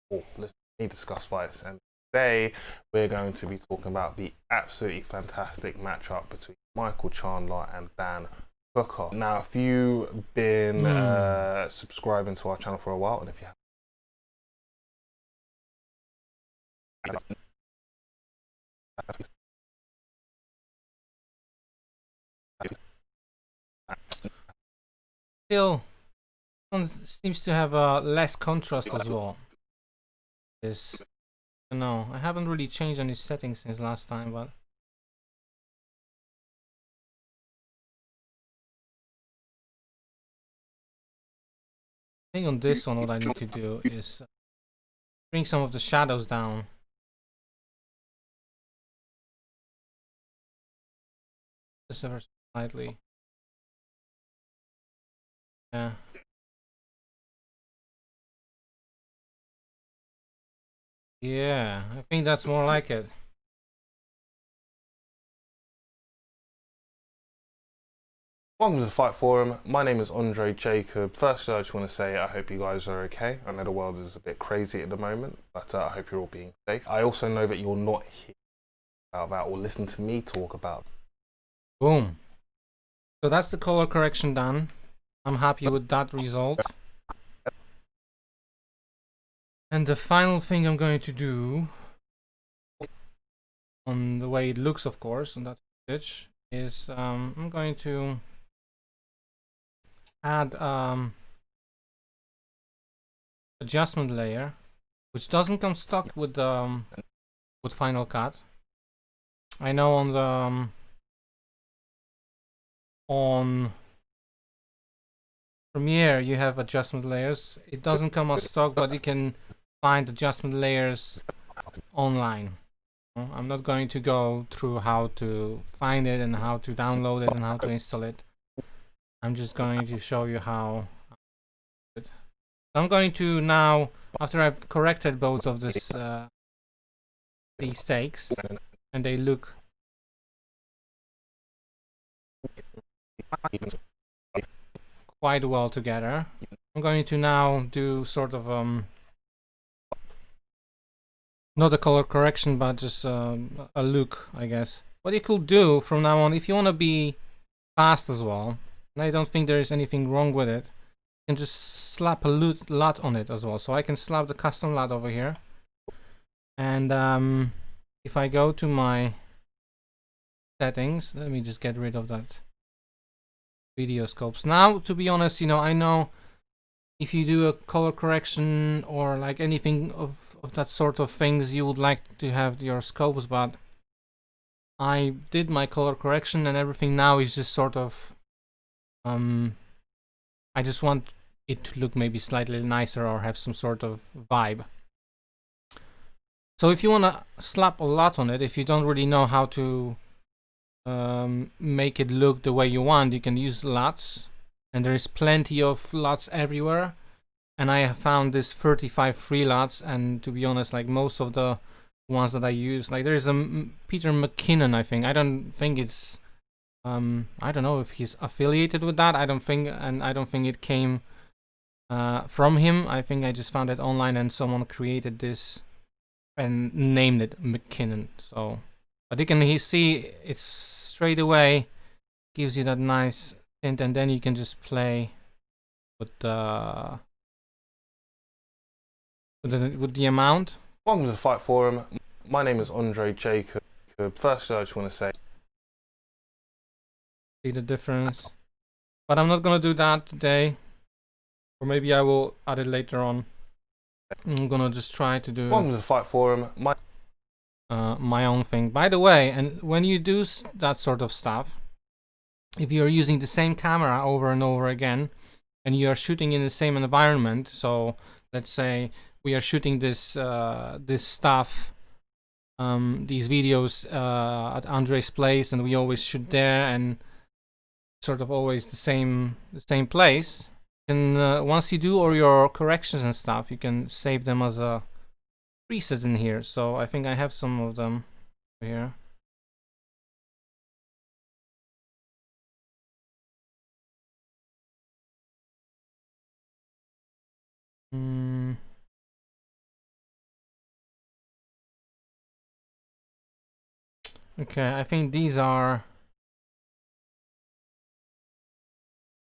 or listen to me discuss fights. And today we're going to be talking about the absolutely fantastic matchup between Michael Chandler and Dan Hooker. Now, if you've been subscribing to our channel for a while, and if you still one seems to have less contrast as well. This, no, I haven't really changed any settings since last time, but I think on this one, what I need to do is bring some of the shadows down. Just ever so slightly. Yeah. Yeah, I think that's more like it. Welcome to the Fight Forum. My name is Andre Jacob. Firstly, I just want to say I hope you guys are okay. I know the world is a bit crazy at the moment, but I hope you're all being safe. I also know that you're not here about that or listen to me talk about. Boom. So that's the color correction done. I'm happy with that result. And the final thing I'm going to do, on the way it looks, of course, on that footage, is I'm going to add adjustment layer, which doesn't come stock with Final Cut. I know on the on Premiere you have adjustment layers. It doesn't come as stock, but you can find adjustment layers online. I'm not going to go through how to find it and how to download it and how to install it. I'm just going to show you how. I'm going to now, after I've corrected both of these takes, and they look quite well together, I'm going to now do sort of not a color correction, but just a look, I guess. What you could do from now on, if you want to be fast as well, and I don't think there is anything wrong with it, you can just slap a LUT on it as well. So I can slap the custom LUT over here, and if I go to my settings, let me just get rid of that video scopes. Now, to be honest, you know, I know if you do a color correction or like anything of that sort of things, you would like to have your scopes, but I did my color correction and everything now is just sort of I just want it to look maybe slightly nicer or have some sort of vibe. So if you want to slap a LUT on it, if you don't really know how to make it look the way you want, you can use LUTs, and there is plenty of LUTs everywhere. And I have found this 35 free LUTs, and to be honest, like most of the ones that I use, like there's a Peter McKinnon, I think. I don't think it's I don't know if he's affiliated with that. I don't think it came from him. I think I just found it online and someone created this and named it McKinnon. So, but you can see it's straight away gives you that nice tint, and then you can just play with the amount. Welcome to the Fight Forum. My name is Andre Jacob. Firstly, I just want to say See the difference, but I'm not gonna do that today, or maybe I will add it later on. I'm gonna just try to do welcome to the Fight Forum. My own thing. By the way, and when you do that sort of stuff, if you're using the same camera over and over again, and you are shooting in the same environment, so let's say we are shooting this this stuff, these videos at Andre's place, and we always shoot there, and sort of always the same place. And once you do all your corrections and stuff, you can save them as a presets in here. So I think I have some of them here. Okay, I think these are.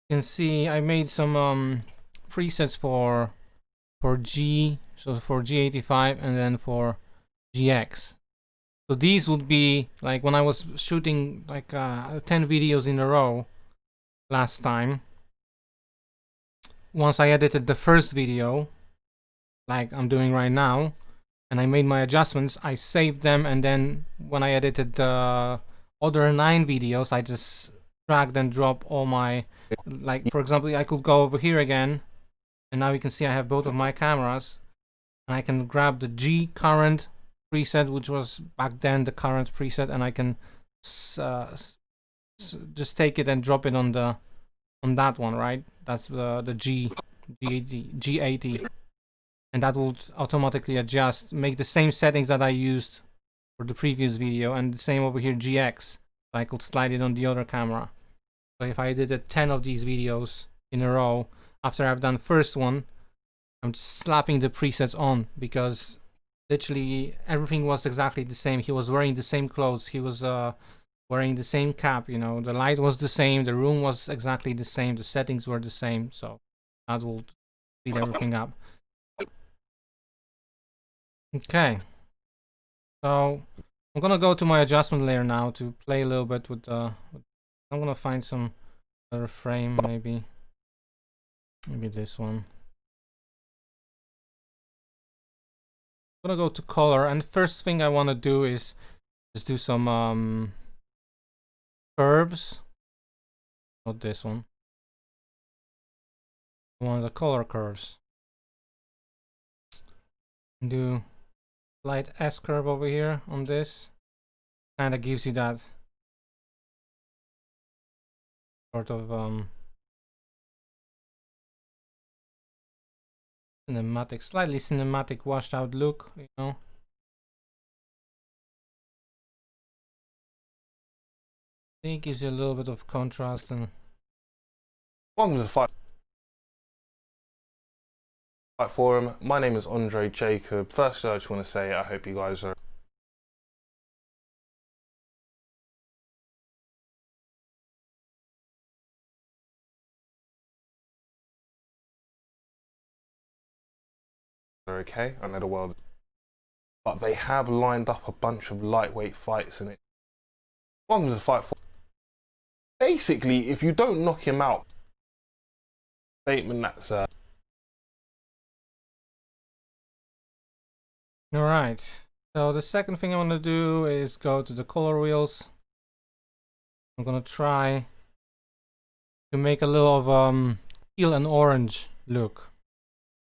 You can see I made some presets for G, so for G85 and then for GX. So these would be like when I was shooting like 10 videos in a row last time. once I edited the first video, like I'm doing right now, and I made my adjustments, I saved them, and then when I edited the other 9 videos, I just drag and drop all my, like for example, I could go over here again, and now you can see I have both of my cameras, and I can grab the G current preset, which was back then the current preset, and I can just take it and drop it on that one, right? That's the G80, and that will automatically adjust, make the same settings that I used for the previous video, and the same over here, GX. I could slide it on the other camera. So if I did 10 of these videos in a row, after I've done first one, I'm just slapping the presets on, because literally everything was exactly the same. He was wearing the same clothes, he was wearing the same cap, you know, the light was the same, the room was exactly the same, the settings were the same, so that will speed everything up. Okay, so I'm gonna go to my adjustment layer now to play a little bit with the. I'm gonna find some other frame, maybe this one. I'm gonna go to color, and the first thing I want to do is just do some curves. Not this one. I want the color curves. Do light S curve over here on this. Kind of gives you that sort of cinematic, slightly cinematic, washed out look, you know. I think it gives you a little bit of contrast. And Welcome to the Fight Forum. My name is Andre Jacob. Firstly, I just want to say I hope you guys are okay. I know the world, but they have lined up a bunch of lightweight fights in it. Welcome to the Fight Forum. Basically, if you don't knock him out, statement that's Alright, so the second thing I want to do is go to the color wheels. I'm gonna try to make a little of teal and orange look.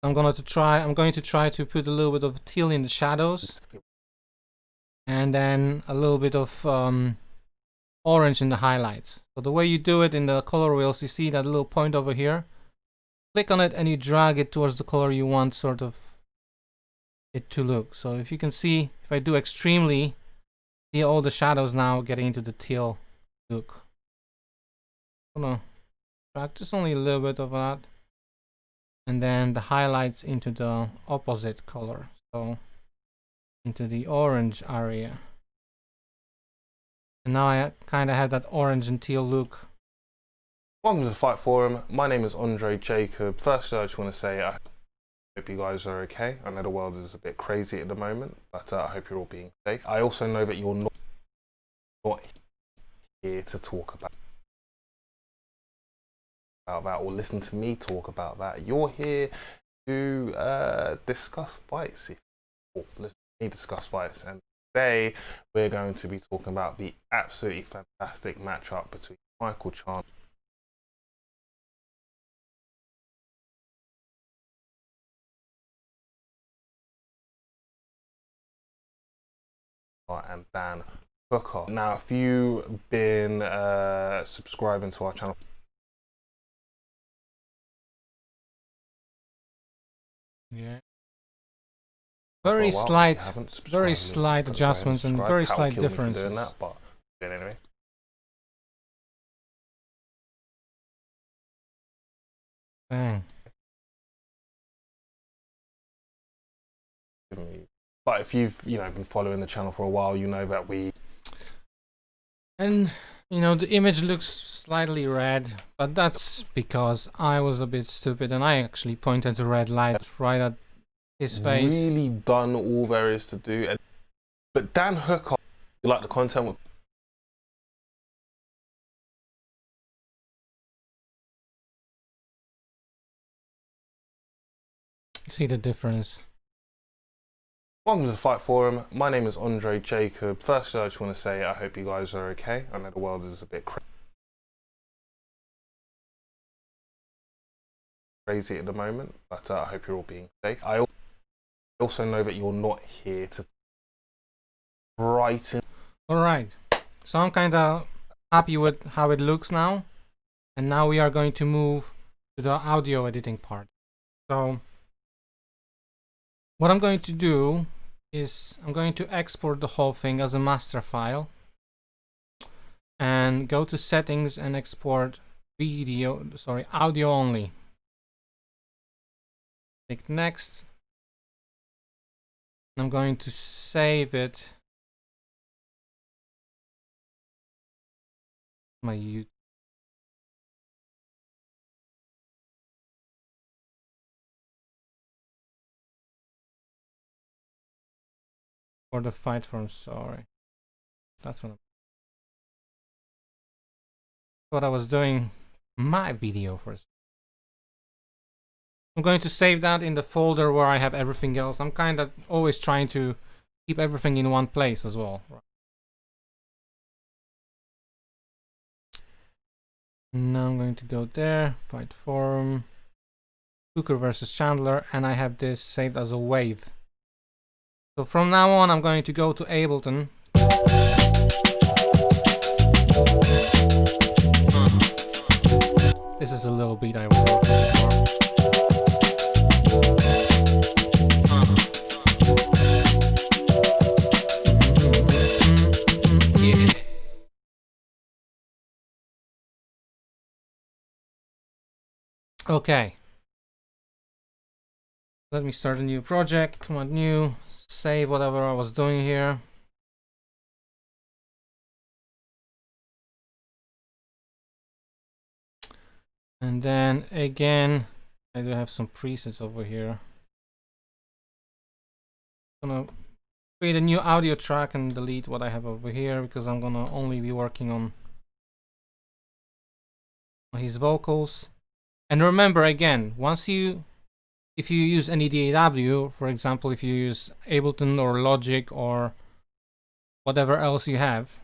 I'm going to try to put a little bit of teal in the shadows, and then a little bit of orange in the highlights. So the way you do it in the color wheels, you see that little point over here. Click on it and you drag it towards the color you want sort of it to look. So if you can see, if I do extremely, see all the shadows now getting into the teal look. I'm gonna drag just only a little bit of that, and then the highlights into the opposite color, so into the orange area. And now I kind of have that orange and teal look. Welcome to the Fight Forum. My name is Andre Jacob. Firstly, I just want to say I hope you guys are okay. I know the world is a bit crazy at the moment, but I hope you're all being safe. I also know that you're not here to talk about that or listen to me talk about that. You're here to discuss fights, or listen to me discuss fights. And today we're going to be talking about the absolutely fantastic matchup between Michael Chandler and Dan Hooker. Now, if you've been subscribing to our channel, yeah, very slight adjustments and very slight differences. Doing that, but anyway. Bang. But if you've been following the channel for a while, you know that and the image looks slightly red, but that's because I was a bit stupid and I actually pointed the red light right at his face. Really done all there is to do. But Dan Hooker, you like the content with See the difference. Welcome to the Fight Forum. My name is Andre Jacob. Firstly, I just want to say I hope you guys are okay. I know the world is a bit crazy at the moment, but I hope you're all being safe. I also know that you're not here to frighten. Alright, so I'm kind of happy with how it looks now. And now we are going to move to the audio editing part. So what I'm going to do is I'm going to export the whole thing as a master file and go to settings and export audio only. Click next. I'm going to save it. My YouTube. Or the fight from, sorry. That's what I was doing my video first. I'm going to save that in the folder where I have everything else. I'm kind of always trying to keep everything in one place as well. Now I'm going to go there, fight forum, Hooker versus Chandler, and I have this saved as a wave. So from now on, I'm going to go to Ableton. This is a little beat I was working before. Okay. Let me start a new project. Come on, new. Save whatever I was doing here. And then again, I do have some presets over here. I'm gonna create a new audio track and delete what I have over here because I'm gonna only be working on his vocals. And remember again, if you use any DAW, for example, if you use Ableton or Logic or whatever else you have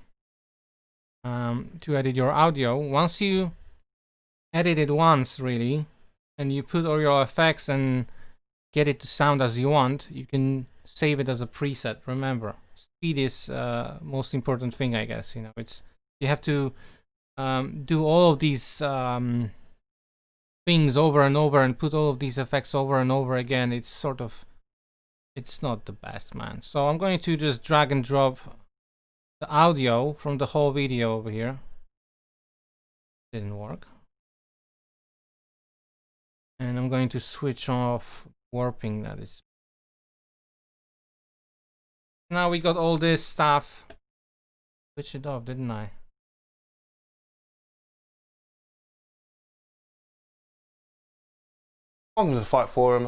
to edit your audio, once you edit it once really, and you put all your effects and get it to sound as you want, you can save it as a preset. Remember, speed is most important thing, I guess. You know, you have to do all of these things over and over and put all of these effects over and over again. It's not the best, man. So I'm going to just drag and drop the audio from the whole video over here. Didn't work. And I'm going to switch off warping. That is. Now we got all this stuff. Switch it off, didn't I? Welcome to the Fight Forum.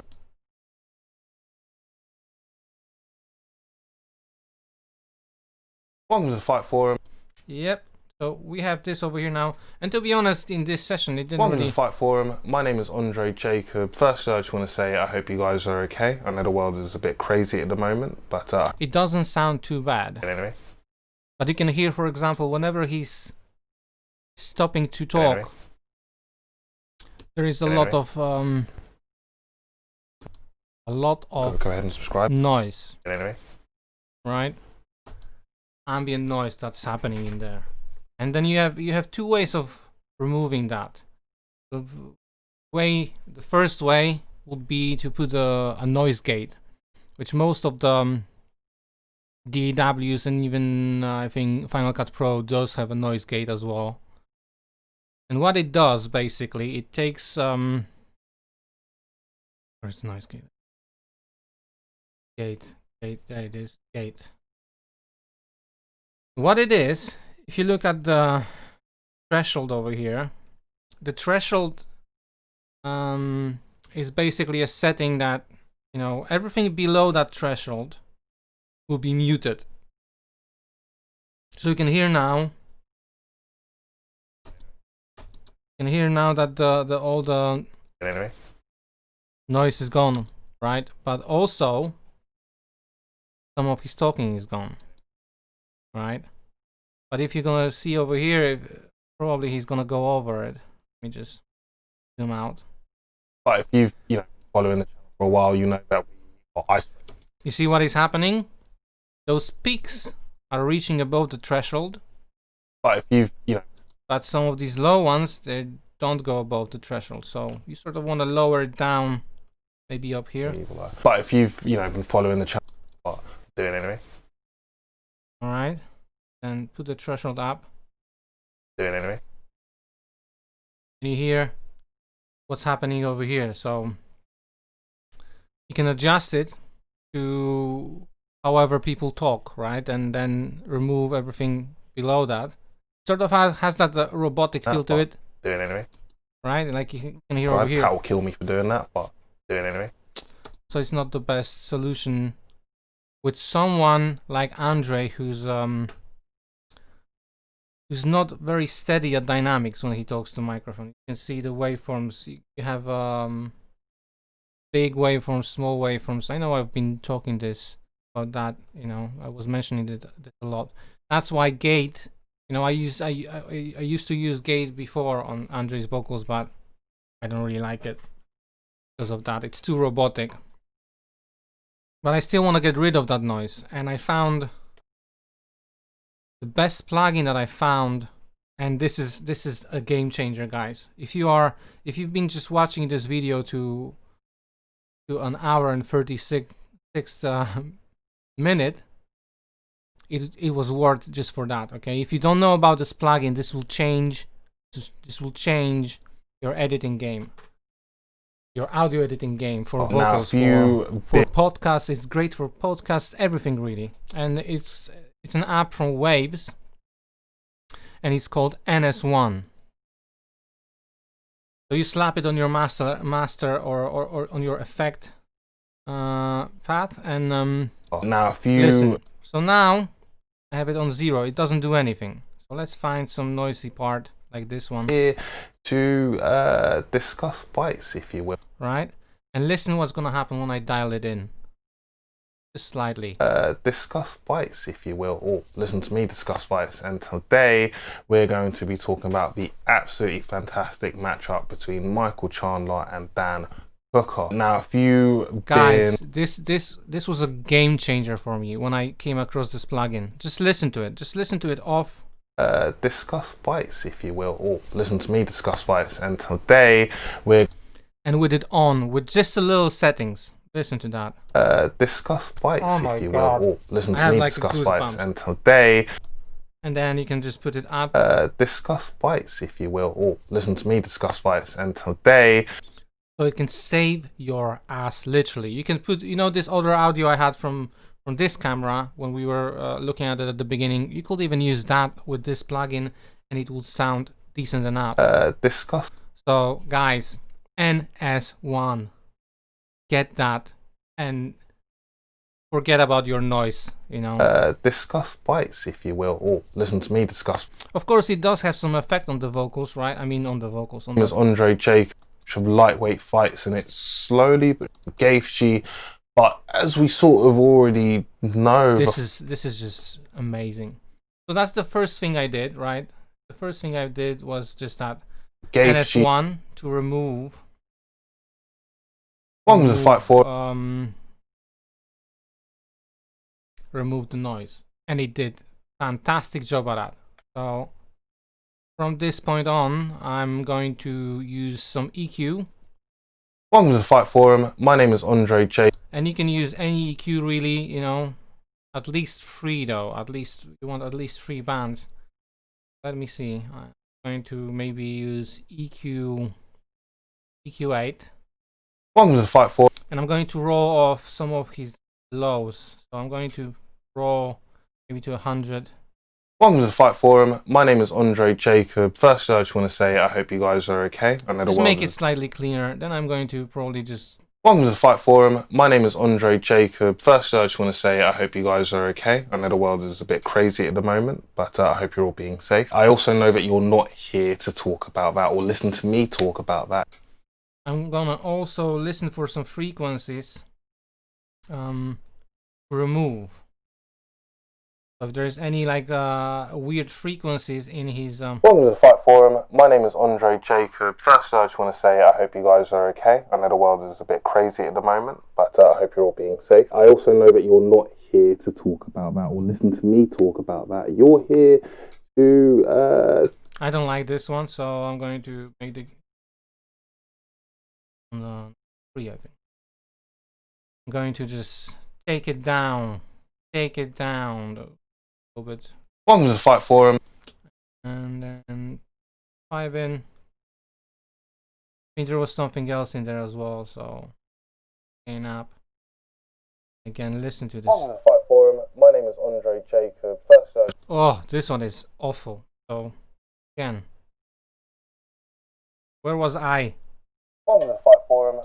Welcome to the Fight Forum. Yep. So we have this over here now. And to be honest, in this session, it didn't Welcome really... to the Fight Forum. My name is Andre Jacob. Firstly, I just want to say I hope you guys are okay. I know the world is a bit crazy at the moment, but it doesn't sound too bad. Anyway. But you can hear, for example, whenever he's stopping to talk, there is a lot of go ahead and subscribe. Noise. Anyway. Right? Ambient noise that's happening in there. And then you have two ways of removing that. The first way would be to put a noise gate, which most of the DAWs and even I think Final Cut Pro does have a noise gate as well. And what it does basically, it takes where's the noise gate? Gate, there it is, gate. What it is, if you look at the threshold over here, the threshold is basically a setting that, you know, everything below that threshold will be muted. So you can hear now. You can hear now that all the noise is gone, right? But also some of his talking is gone, right? But if you're gonna see over here, probably he's gonna go over it. Let me just zoom out. But if you've following the channel for a while, you know that you see what is happening? Those peaks are reaching above the threshold. But if you've but some of these low ones, they don't go above the threshold. So you sort of want to lower it down, maybe up here. But if you've been following the channel, do it anyway. All right, then put the threshold up. Do it anyway. And you hear what's happening over here. So you can adjust it to however people talk, right? And then remove everything below that. Sort of has that robotic feel to it. Do it anyway. Right? Like you can hear over here. Pat will kill me for doing that, but do it anyway. So it's not the best solution with someone like Andre, who's not very steady at dynamics when he talks to microphone. You can see the waveforms. You have big waveforms, small waveforms. I know I've been talking about that. I was mentioning it a lot. That's why gate. I used to use gate before on Andre's vocals, but I don't really like it because of that. It's too robotic. But I still want to get rid of that noise, and I found the best plugin that I found, and this is a game changer, guys. If you've been just watching this video to an hour and 36 minute, it was worth just for that. Okay, if you don't know about this plugin, this will change your editing game, your audio editing game for vocals, for podcasts. It's great for podcasts, everything really. And it's an app from Waves, and it's called NS1. So you slap it on your master or on your effect path, and now if you listen. So now I have it on 0. It doesn't do anything. So let's find some noisy part like this one. Here to discuss bytes, if you will. Right? And listen what's gonna happen when I dial it in. Just slightly. Discuss bytes, if you will, or listen to me discuss bytes. And today we're going to be talking about the absolutely fantastic matchup between Michael Chandler and Dan Hooker. Now, if you guys, this was a game changer for me when I came across this plugin. Just listen to it. Just listen to it off. Discuss bytes, if you will, or listen to me discuss bytes. And today and with it on, with just a little settings. Listen to that. Discuss bytes, if you God. will, or listen to me like discuss bytes. And today. And then you can just put it up. Discuss bytes, if you will, or listen to me discuss bytes. And today. So it can save your ass, literally. You can put, this other audio I had from this camera when we were looking at it at the beginning. You could even use that with this plugin, and it would sound decent enough. Discuss. So, guys, NS1, get that, and forget about your noise. Discuss bytes, if you will, or listen to me discuss. Of course, it does have some effect on the vocals, right? I mean, on the vocals. It was Andre Jacob. Of lightweight fights, and it slowly but gauge, but as we sort of already know, this is just amazing. So that's the first thing I did, right? The first thing I did was just that NS1 to remove. Welcome to Fight For. Remove the noise, and it did fantastic job at that. So from this point on, I'm going to use some EQ. Welcome to the Fight Forum. My name is Andre J. And you can use any EQ really, at least 3 though. At least you want at least 3 bands. Let me see. I'm going to maybe use EQ8. Welcome to the Fight Forum. And I'm going to roll off some of his lows. So I'm going to roll maybe to 100. Welcome to the Fight Forum. My name is Andre Jacob. First, I just want to say I hope you guys are okay. Just make it slightly cleaner. Then I'm going to probably just. Welcome to the Fight Forum. My name is Andre Jacob. First, I just want to say I hope you guys are okay. I know the world is a bit crazy at the moment, but I hope you're all being safe. I also know that you're not here to talk about that or listen to me talk about that. I'm gonna also listen for some frequencies remove. So if there's any like weird frequencies in his Welcome to the Fight Forum. My name is Andre Jacob. First, I just want to say I hope you guys are okay. I know the world is a bit crazy at the moment, but I hope you're all being safe. I also know that you're not here to talk about that or listen to me talk about that. You're here to... I don't like this one, so I'm going to make the free, I think. I'm going to just take it down a little bit, Welcome to the Fight Forum. and then 5 in. I think there was something else in there as well, so gain up. Again, listen to this. Welcome to the Fight Forum. My name is Andre Jacob. First, Oh, this one is awful. So again, where was I? welcome to the Fight Forum.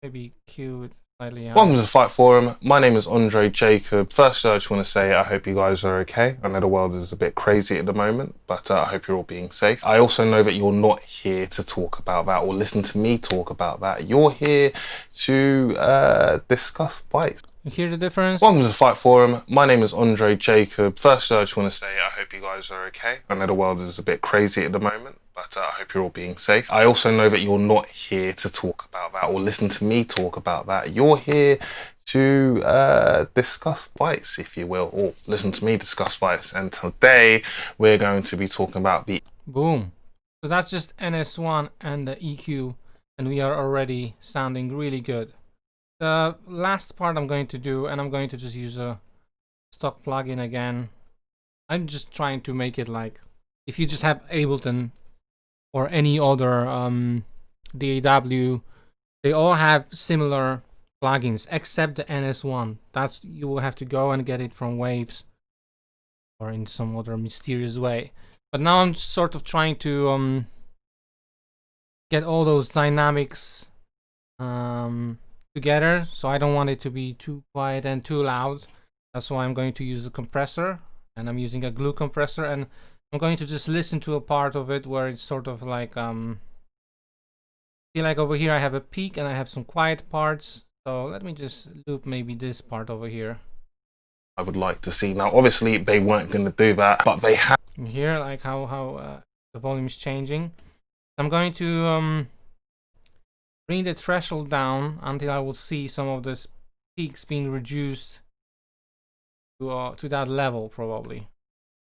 Maybe Q it slightly out. Welcome to the Fight Forum. My name is Andre Jacob. First, I just want to say I hope you guys are okay. I know the world is a bit crazy at the moment, but I hope you're all being safe. I also know that you're not here to talk about that or listen to me talk about that. You're here to discuss fights. You hear the difference? Welcome to the Fight Forum. My name is Andre Jacob. First, I just want to say I hope you guys are okay. I know the world is a bit crazy at the moment, but I hope you're all being safe. I also know that you're not here to talk about that or listen to me talk about that. You're here to discuss fights, if you will, or listen to me discuss fights. And today we're going to be talking about the... Boom. So that's just NS1 and the EQ, and we are already sounding really good. The last part I'm going to do, and I'm going to just use a stock plugin again. I'm just trying to make it like, if you just have Ableton or any other DAW, they all have similar plugins except the NS1. That's, you will have to go and get it from Waves or in some other mysterious way. But now I'm sort of trying to get all those dynamics together, so I don't want it to be too quiet and too loud. That's why I'm going to use a compressor, and I'm using a glue compressor, and I'm going to just listen to a part of it where it's sort of like see, like over here I have a peak and I have some quiet parts, so let me just loop maybe this part over here. I would like to see. Now obviously they weren't going to do that, but they have. You hear like how the volume is changing. I'm going to bring the threshold down until I will see some of these peaks being reduced to that level, probably.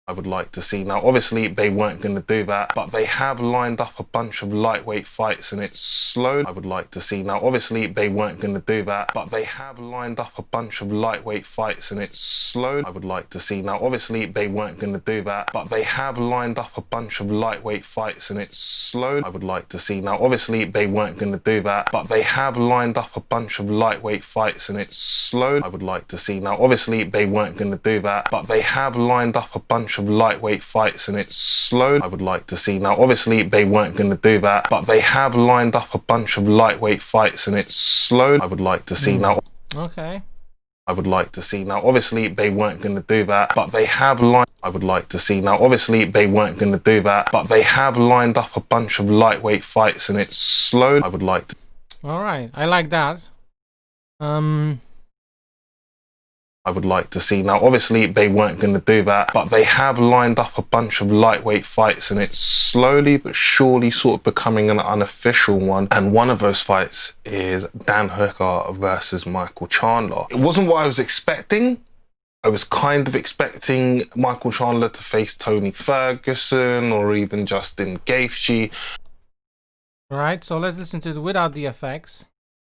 I would like to see. Now obviously they weren't going to do that, but they have lined up a bunch of lightweight fights, and it's slow. I would like to see. Now obviously they weren't going to do that, but they have lined up a bunch of lightweight fights, and it's slow. I would like to see. Now obviously they weren't going to do that, but they have lined up a bunch of lightweight fights, and it's slow. I would like to see. Now obviously they weren't going to do that, but they have lined up a bunch of lightweight fights, and it's slow. I would like to see. Now obviously they weren't going to do that, but they have lined up a bunch of lightweight fights, and it's slow. I would like to see. Now obviously they weren't going to do that, but they have lined up a bunch of lightweight fights, and it's slow. I would like to see. Now Okay. I would like to see. Now obviously they weren't going to do that, but they have lined. I would like to see. Now obviously they weren't going to do that, but they have lined up a bunch of lightweight fights, and it's slow. I would like to. All right, I like that. I would like to see. Now obviously they weren't going to do that, but they have lined up a bunch of lightweight fights, and it's slowly but surely sort of becoming an unofficial one. And one of those fights is Dan Hooker versus Michael Chandler. It wasn't what I was expecting. I was kind of expecting Michael Chandler to face Tony Ferguson or even Justin Gaethje. All right, so let's listen to it without the effects.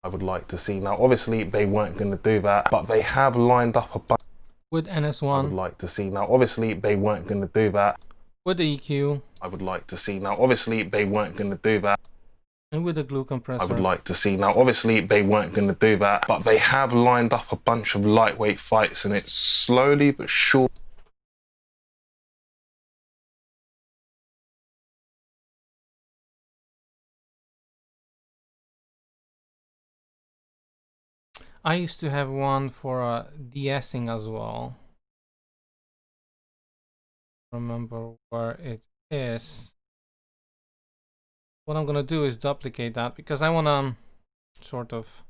I would like to see. Now obviously they weren't going to do that, but they have lined up a bunch. With NS1. I would like to see. Now obviously they weren't going to do that. With the EQ. I would like to see. Now obviously they weren't going to do that. And with the glue compressor. I would like to see. Now obviously they weren't going to do that, but they have lined up a bunch of lightweight fights, and it's slowly but surely. I used to have one for de-essing as well. Remember where it is. What I'm gonna do is duplicate that because I wanna sort of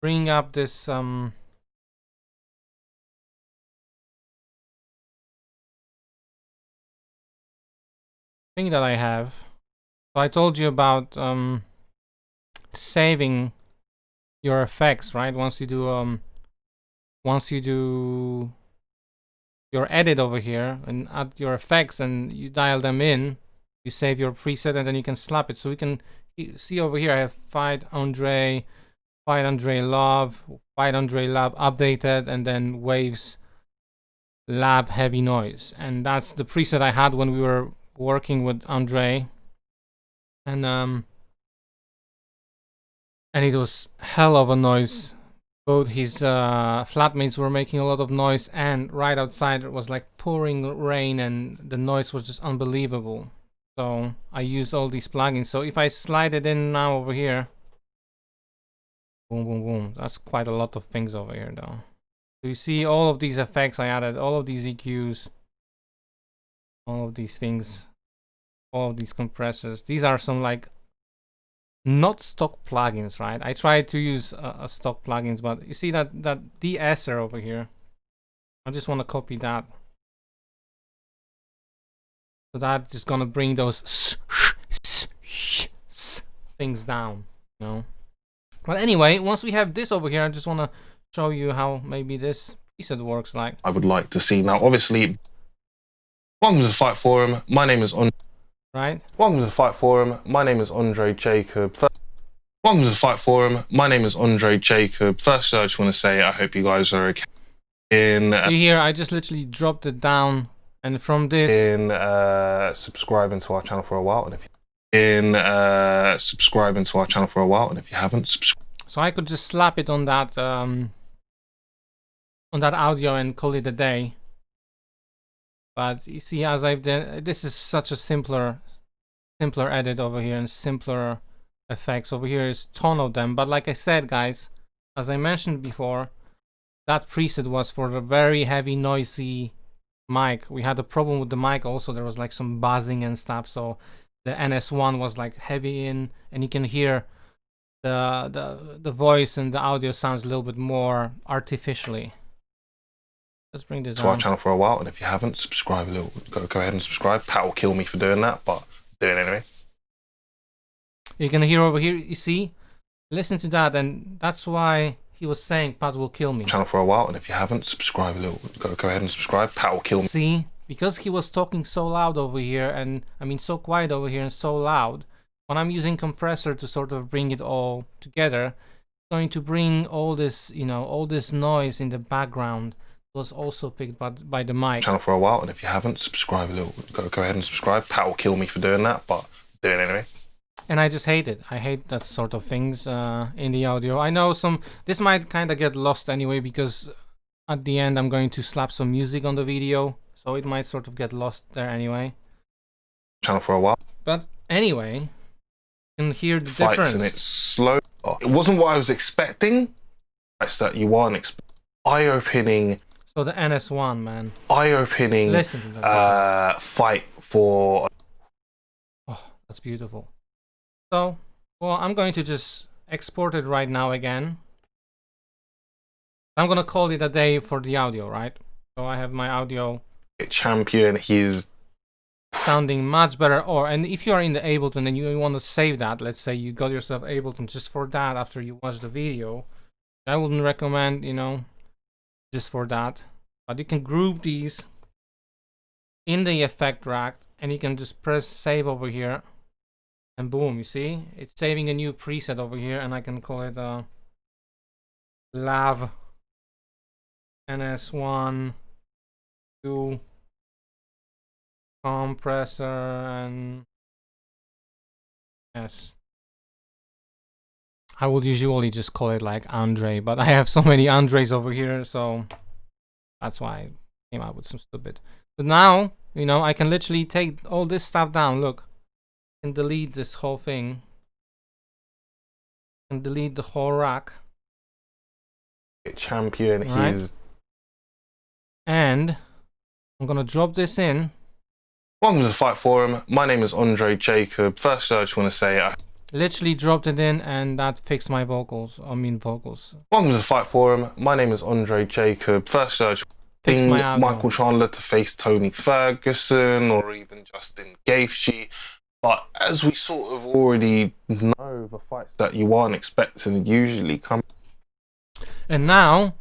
bring up this thing that I have. So I told you about saving your effects, right? Once you do your edit over here and add your effects and you dial them in, you save your preset and then you can slap it. So we can see over here I have Fight Andre Love updated, and then Waves Lab Heavy Noise, and that's the preset I had when we were working with Andre, and it was hell of a noise. Both his flatmates were making a lot of noise, and right outside it was like pouring rain, and the noise was just unbelievable. So I use all these plugins. So if I slide it in now over here, boom, boom, boom. That's quite a lot of things over here, though. So you see all of these effects I added, all of these EQs, all of these things, all of these compressors. These are some like not stock plugins, right? I tried to use a stock plugins, but you see that de-esser over here. I just want to copy that. So that's just gonna bring those things down, you know. But anyway, once we have this over here, I just want to show you how maybe this preset works like. I would like to see. Now, obviously, welcome to the Fight Forum. My name is Andre. Right? Welcome to the Fight Forum. My name is Andre Jacob. Welcome to the Fight Forum. My name is Andre Jacob. First, I just want to say I hope you guys are okay. You hear? I just literally dropped it down, and from this, subscribing to our channel for a while, and if subscribing to our channel for a while, and if you haven't, subscribe. So I could just slap it on that audio and call it a day. But you see, as I've done, this is such a simpler edit over here, and simpler effects over here is ton of them. But like I said, guys, as I mentioned before, that preset was for the very heavy, noisy mic. We had a problem with the mic also. There was like some buzzing and stuff. So the NS1 was like heavy in, and you can hear the voice and the audio sounds a little bit more artificially. Let's bring this to our channel for a while, and if you haven't, subscribe a little. Go ahead and subscribe. Pat will kill me for doing that, but do it anyway. You can hear over here. You see, listen to that, and that's why he was saying Pat will kill me. Channel for a while, and if you haven't, subscribe a little. Go ahead and subscribe. Pat will kill me. See, because he was talking so loud over here, and I mean so quiet over here and so loud. When I'm using compressor to sort of bring it all together, it's going to bring all this, you know, all this noise in the background. Was also picked by the mic. Channel for a while, and if you haven't, subscribe a little. Go ahead and subscribe. Pat will kill me for doing that, but do it anyway. And I just hate it. I hate that sort of things in the audio. I know this might kind of get lost anyway, because at the end I'm going to slap some music on the video, so it might sort of get lost there anyway. Channel for a while. But anyway, you can hear the Fights difference. And it's slow. It wasn't what I was expecting. It's that you aren't eye-opening. So the NS1, man. Eye-opening. Listen to that. Fight for. Oh, that's beautiful. So, well, I'm going to just export it right now again. I'm gonna call it a day for the audio, right? So I have my audio champion. He's sounding much better. And if you are in the Ableton and you want to save that, let's say you got yourself Ableton just for that after you watch the video, I wouldn't recommend, you know, just for that. But you can group these in the effect rack, and you can just press save over here, and boom, you see it's saving a new preset over here, and I can call it Lav NS1 2 compressor and yes. I would usually just call it like Andre, but I have so many Andres over here, so that's why I came out with some stupid. But now, you know, I can literally take all this stuff down. Look, I can delete this whole thing. I can delete the whole rack. Champion, right? He's. And I'm gonna drop this in. Welcome to the Fight Forum. My name is Andre Jacob. First, I just want to say Literally dropped it in, and that fixed my vocals. Vocals. Welcome to the Fight Forum. My name is Andre Jacob. First, I Fix my think audio. Michael Chandler to face Tony Ferguson or even Justin Gaethje. But as we sort of already know, the fights that you aren't expecting usually come. And now,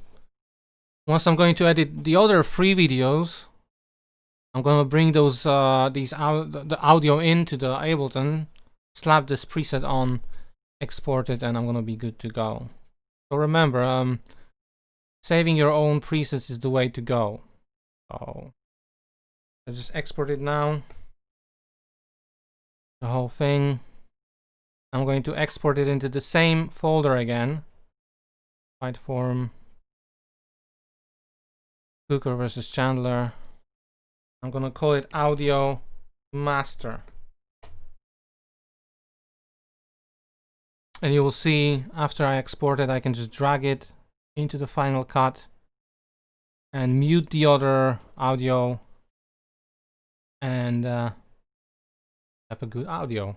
once I'm going to edit the other 3 videos, I'm gonna bring those the audio into the Ableton, slap this preset on, export it, and I'm gonna be good to go. So remember, saving your own presets is the way to go. So I just export it now. The whole thing. I'm going to export it into the same folder again. Fight Forum. Hooker versus Chandler. I'm gonna call it Audio Master. And you will see after I export it, I can just drag it into the Final Cut and mute the other audio and have a good audio.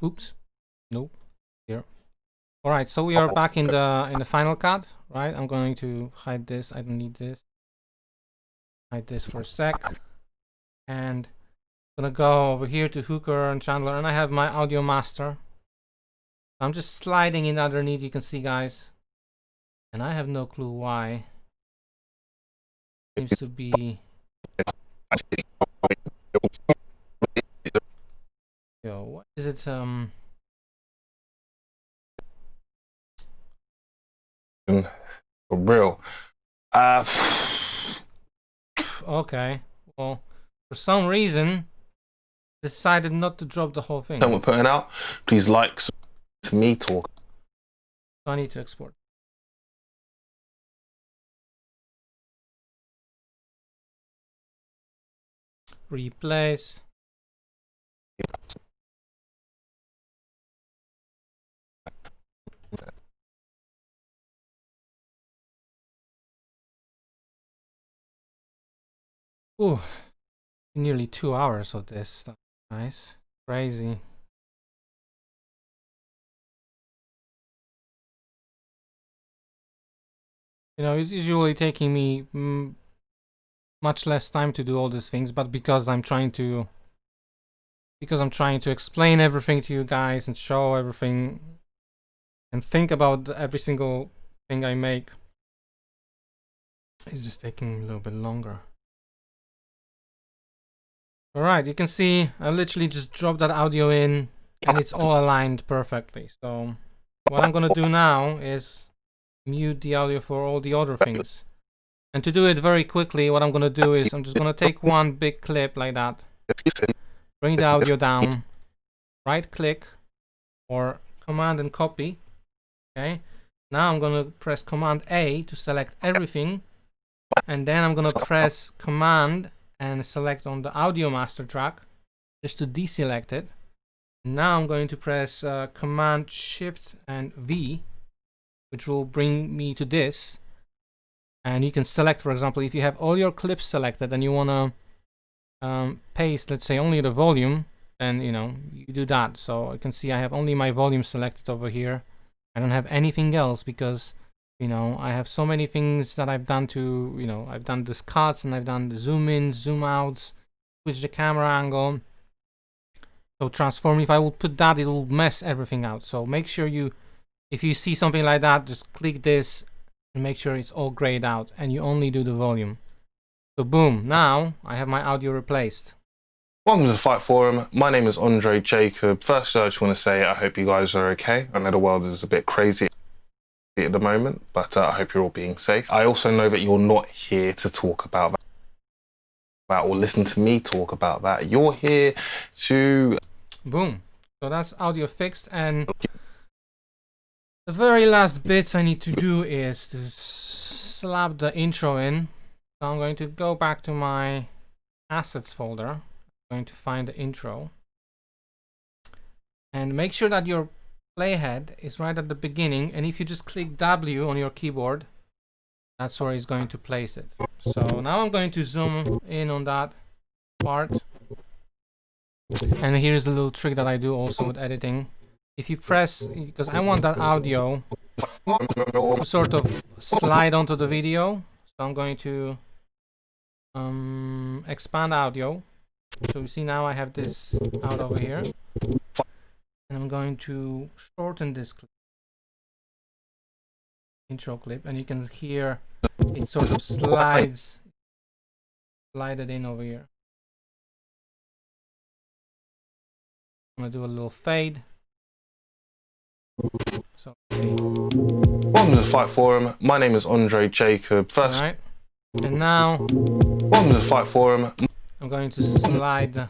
Oops. Nope. Here. All right, so we are back in the Final Cut, right? I'm going to hide this. I don't need this. Hide this for a sec. And I'm gonna go over here to Hooker and Chandler, and I have my Audio Master. I'm just sliding in underneath, you can see, guys. And I have no clue why. Seems to be... Yo, what is it? For real. Okay, well, for some reason, decided not to drop the whole thing. So we're putting out. Please like to me talk. So I need to export. Replace. Ooh, nearly 2 hours of this. That's nice. Crazy. You know, it's usually taking me much less time to do all these things, but because I'm trying to explain everything to you guys and show everything and think about every single thing I make, it's just taking a little bit longer. Alright, you can see I literally just dropped that audio in and it's all aligned perfectly. So what I'm gonna do now is mute the audio for all the other things. And to do it very quickly, what I'm gonna do is I'm just gonna take one big clip like that, bring the audio down, right click or command and copy. Okay, now I'm gonna press Command A to select everything, and then I'm gonna press Command and select on the Audio Master track just to deselect it. Now I'm going to press Command Shift and V, which will bring me to this. And you can select, for example, if you have all your clips selected and you want to paste, let's say, only the volume, then you know you do that. So you can see I have only my volume selected over here. I don't have anything else because you know I have so many things that I've done to, you know, I've done this cuts and I've done the zoom ins, zoom outs, switch the camera angle. So transform, if I will put that, it will mess everything out. So make sure you, if you see something like that, just click this and make sure it's all grayed out and you only do the volume. So boom, now I have my audio replaced. Welcome to the Fight Forum. My name is Andre Jacob. First, I just want to say I hope you guys are okay. I know the world is a bit crazy at the moment, but I hope you're all being safe. I also know that you're not here to talk about that or listen to me talk about that. You're here to... Boom. So that's audio fixed, and the very last bits I need to do is to slap the intro in. So I'm going to go back to my assets folder. I'm going to find the intro. And make sure that your playhead is right at the beginning. And if you just click W on your keyboard, That's where he's going to place it. So now I'm going to zoom in on that part. And here's a little trick that I do also with editing. If you press, because I want that audio to sort of slide onto the video, so I'm going to expand audio. So you see now I have this out over here, and I'm going to shorten this clip, intro clip, and you can hear it sort of slide it in over here. I'm gonna do a little fade. So let's see. Welcome to the Fight Forum. My name is Andre Jacob. First, Alright. And now welcome to the Fight Forum. I'm going to slide there.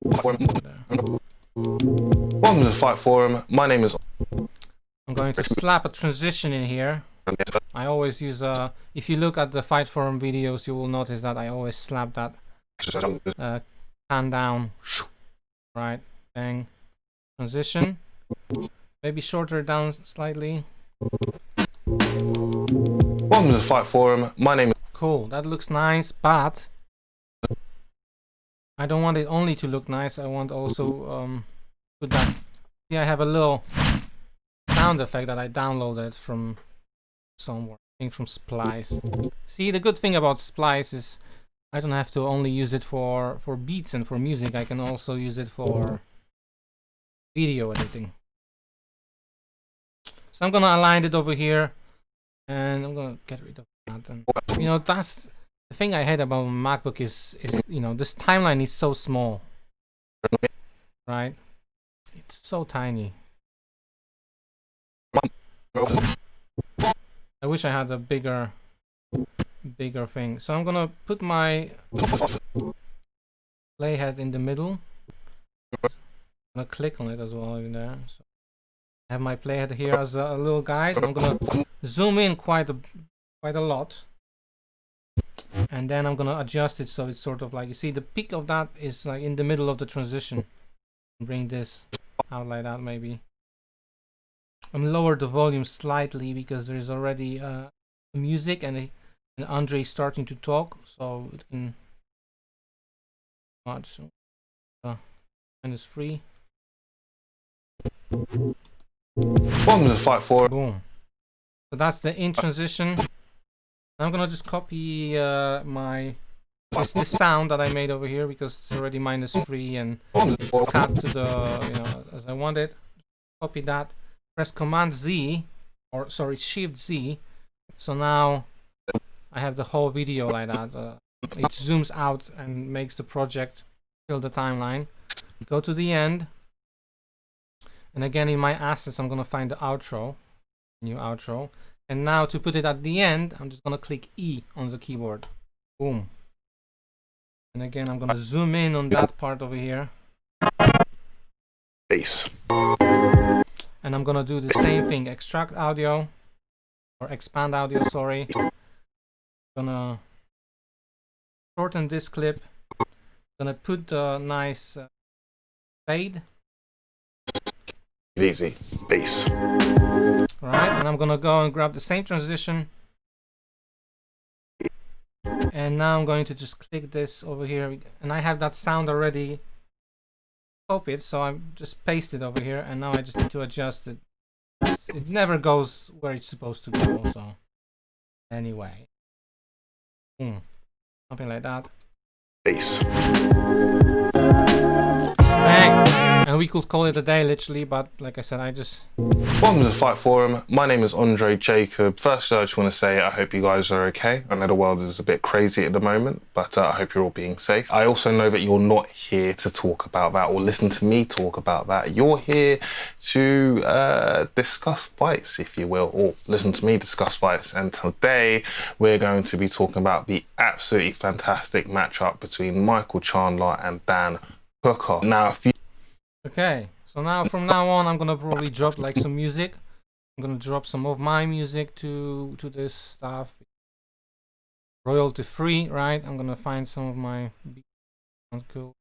Welcome to the Fight Forum. My name is. I'm going to slap a transition in here. I always use if you look at the Fight Forum videos, you will notice that I always slap that pan down. Right, bang. Transition. Maybe shorter it down slightly. Welcome to the Fight Forum. My name is. Cool, that looks nice, but I don't want it only to look nice. I want also put that. See, I have a little sound effect that I downloaded from somewhere, I think from Splice. See, the good thing about Splice is I don't have to only use it for beats and for music. I can also use it for video editing. So I'm gonna align it over here, and I'm gonna get rid of that. And you know, that's the thing I hate about my MacBook is you know, this timeline is so small, right? It's so tiny. I wish I had a bigger thing. So I'm gonna put my playhead in the middle. I'm gonna click on it as well in there. So I have my playhead here as a little guide. I'm gonna zoom in quite a lot, and then I'm gonna adjust it so it's sort of like, you see, the peak of that is like in the middle of the transition. Bring this out like that maybe. And lower the volume slightly because there's already music and Andre starting to talk, so it can watch. -3. Welcome to the Fight Forum. Boom. So that's the in transition. I'm gonna just copy this sound that I made over here because it's already -3 and it's cut to the, you know, as I want it. Copy that. Press Command Z, or sorry, Shift Z. So now I have the whole video like that. It zooms out and makes the project fill the timeline. Go to the end, and again in my assets I'm gonna find the outro, new outro. And now to put it at the end, I'm just gonna click E on the keyboard. Boom. And again I'm gonna zoom in on that part over here. Base. And I'm gonna do the same thing, extract audio, or expand audio, sorry. Gonna shorten this clip. Gonna put the nice fade. Easy. Base. Right, and I'm gonna go and grab the same transition. And now I'm going to just click this over here, and I have that sound already copied, so I just paste it over here, and now I just need to adjust it. It never goes where it's supposed to go, so anyway. Something like that. Base. Bang! And we could call it a day literally, but like I said, I just... Welcome to the Fight Forum. My name is Andre Jacob. First, I just want to say I hope you guys are okay. I know the world is a bit crazy at the moment, but I hope you're all being safe. I also know that you're not here to talk about that or listen to me talk about that. You're here to discuss fights, if you will, or listen to me discuss fights. And today, we're going to be talking about the absolutely fantastic matchup between Michael Chandler and Dan Hooker. Now, if you... Okay, so now from now on, I'm gonna probably drop like some music. I'm gonna drop some of my music to this stuff. Royalty free, right? I'm gonna find some of my beats. Sounds cool.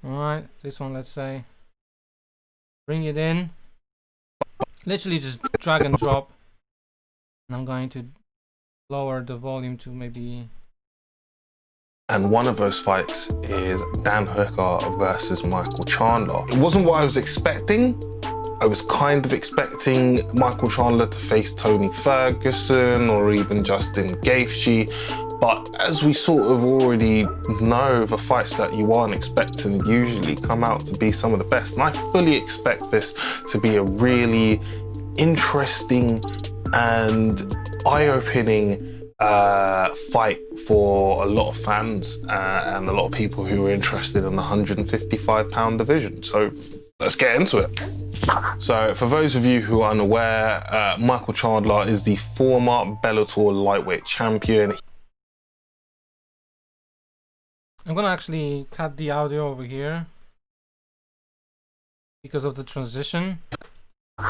Alright, this one, let's say. Bring it in. literally just drag and drop. And I'm going to lower the volume to maybe. And one of those fights is Dan Hooker versus Michael Chandler. It wasn't what I was expecting. I was kind of expecting Michael Chandler to face Tony Ferguson or even Justin Gaethje. But as we sort of already know, the fights that you aren't expecting usually come out to be some of the best. And I fully expect this to be a really interesting and eye-opening fight for a lot of fans and a lot of people who are interested in the 155-pound division. So let's get into it. So for those of you who are unaware, Michael Chandler is the former Bellator lightweight champion. I'm gonna actually cut the audio over here because of the transition.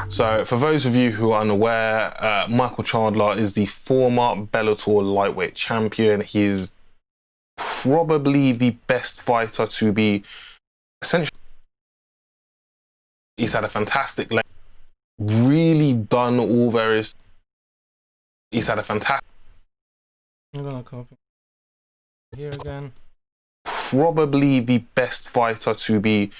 So for those of you who are unaware, Michael Chandler is the former Bellator lightweight champion. He is probably the best fighter to be essentially. He's had a fantastic leg, really done all there is. He's had a fantastic. I'm gonna copy here again. Probably the best fighter to be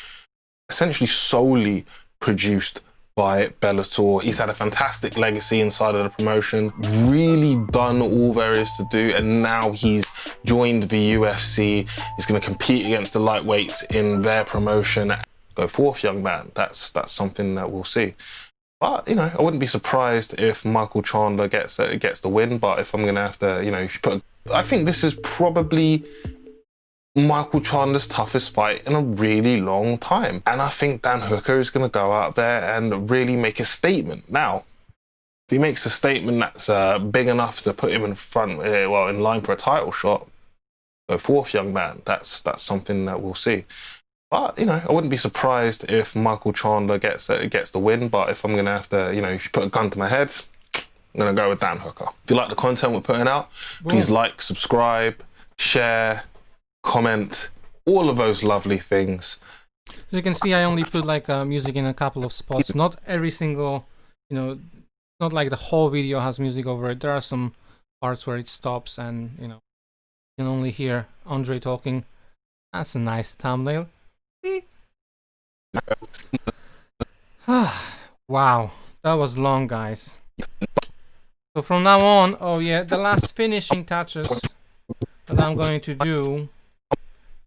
essentially solely produced by Bellator. He's had a fantastic legacy inside of the promotion, really done all there is to do, and now he's joined the UFC. He's going to compete against the lightweights in their promotion. Go forth, young man. That's something that we'll see. But, you know, I wouldn't be surprised if Michael Chandler gets the win. But if I'm going to have to, you know, if you put, I think this is probably Michael Chandler's toughest fight in a really long time. And I think Dan Hooker is going to go out there and really make a statement. Now, if he makes a statement that's big enough to put him in front, well, in line for a title shot, go forth, young man. That's something that we'll see. But, you know, I wouldn't be surprised if Michael Chandler gets the win. But if I'm going to have to, you know, if you put a gun to my head, I'm going to go with Dan Hooker. If you like the content we're putting out, please like, subscribe, share, comment, all of those lovely things. As you can see, I only put like music in a couple of spots. Not every single, you know, not like the whole video has music over it. There are some parts where it stops and, you know, you can only hear Andre talking. That's a nice thumbnail. Wow, that was long, guys. So from now on, oh yeah, the last finishing touches that I'm going to do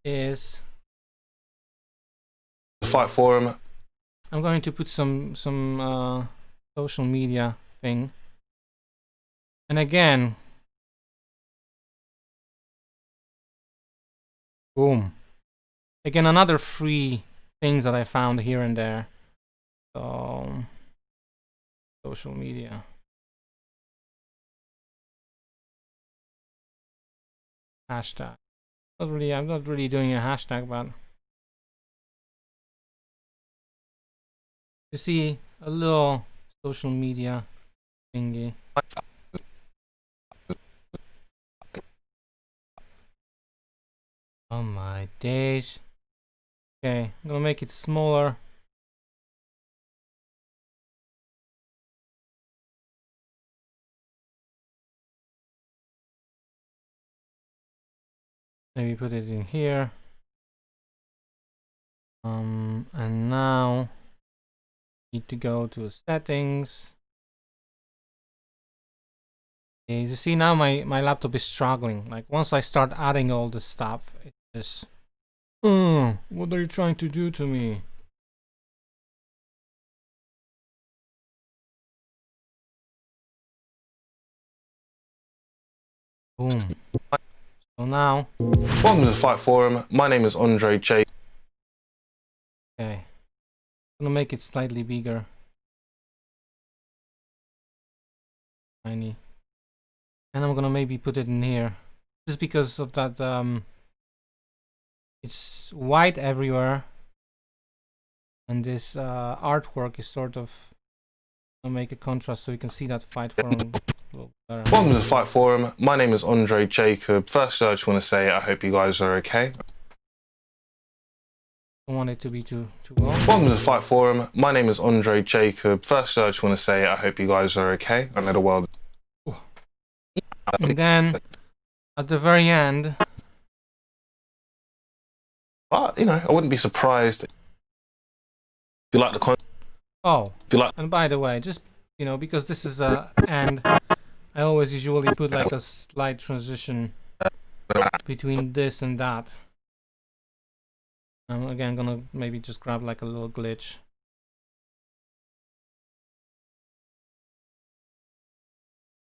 is Fight forum. I'm going to put some social media thing, and again, boom. Again, another free things that I found here and there. So, social media. Hashtag. I'm not really doing a hashtag, but you see a little social media thingy. Oh my days. Okay, I'm gonna make it smaller. Maybe put it in here. And now need to go to settings. Okay, you see now my laptop is struggling. Like once I start adding all this stuff, it just what are you trying to do to me? Boom. So now, Welcome to the Fight Forum. My name is Andre J. okay, I'm gonna make it slightly bigger. Tiny. And I'm gonna maybe put it in here. Just because of that, it's white everywhere. And this artwork is sort of gonna make a contrast so you can see that fight for a little better. Welcome to the Fight Forum. My name is Andre Jacob. First, I just want to say I hope you guys are okay. Don't want it to be too long. Welcome to the Fight Forum. My name is Andre Jacob. First, I just want to say I hope you guys are okay. I know the world. And then at the very end, But you know, I wouldn't be surprised if you like the content. oh, If you like, and by the way, just, you know, because this is a end, I always usually put like a slight transition between this and that. I'm again gonna maybe just grab like a little glitch.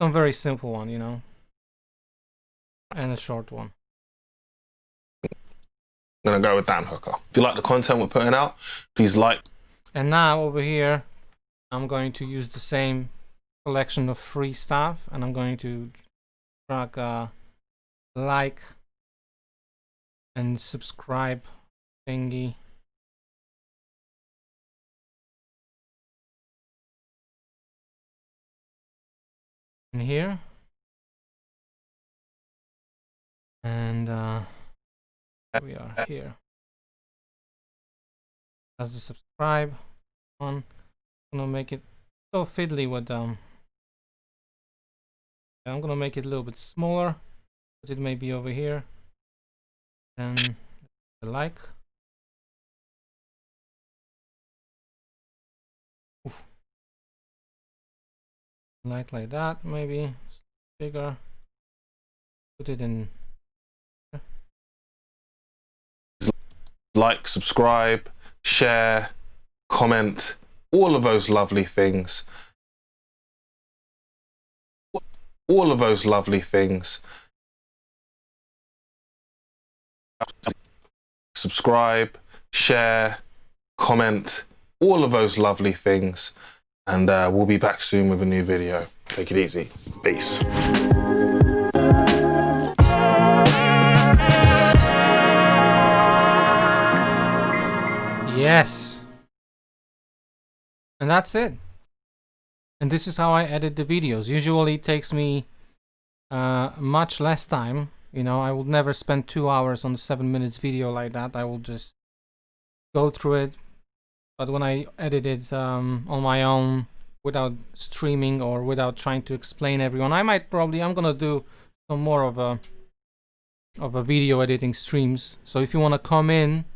Some very simple one, you know, and a short one. I'm gonna go with Dan Hooker. If you like the content we're putting out, please like. And now over here, I'm going to use the same collection of free stuff, and I'm going to drag like and subscribe thingy. In here. And we are here. That's the subscribe one. I'm gonna make it so fiddly with I'm gonna make it a little bit smaller. Put it maybe over here. Then the like. Oof. Like that, maybe bigger. Put it in. Like, subscribe, share, comment, all of those lovely things. All of those lovely things. Subscribe, share, comment, all of those lovely things. And we'll be back soon with a new video. Take it easy. Peace. Yes. And that's it. And this is how I edit the videos. Usually it takes me much less time. You know, I would never spend 2 hours on a 7 minutes video like that. I will just go through it. But when I edit it on my own, without streaming or without trying to explain everyone, I'm gonna do some more of a video editing streams. So if you want to come in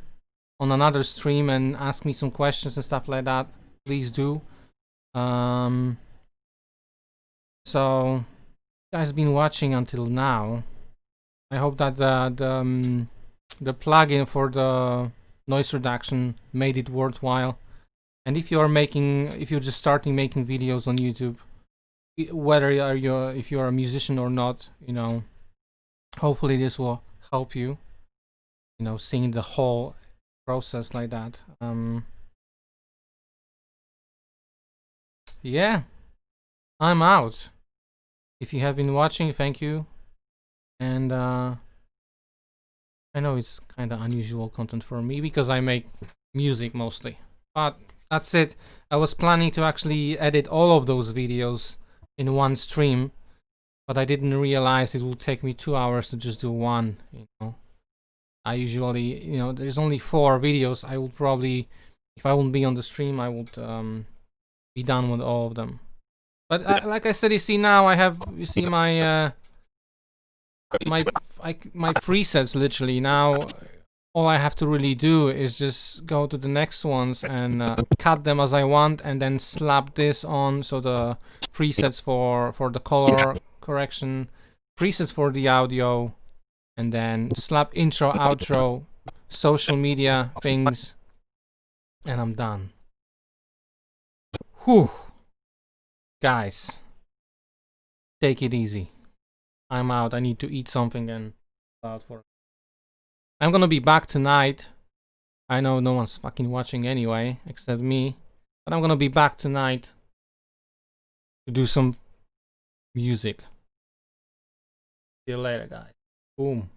on another stream and ask me some questions and stuff like that, please do. So you guys been watching until now. I hope that the plugin for the noise reduction made it worthwhile. And if you're just starting making videos on YouTube, whether if you're a musician or not, you know, hopefully this will help you, you know, seeing the whole process like that. Yeah, I'm out. If you have been watching, thank you. And I know it's kind of unusual content for me because I make music mostly, but that's it. I was planning to actually edit all of those videos in one stream, but I didn't realize it would take me 2 hours to just do one, you know. I usually, you know, there's only 4 videos. I would probably, if I wouldn't be on the stream, I would be done with all of them. But like I said, you see now you see my my presets literally. Now all I have to really do is just go to the next ones and cut them as I want, and then slap this on. So the presets for the color correction, presets for the audio, and then slap intro, outro, social media things, and I'm done. Whew. Guys, take it easy. I'm out. I need to eat something and out for. I'm gonna be back tonight. I know no one's fucking watching anyway, except me. But I'm gonna be back tonight to do some music. See you later, guys. Boom.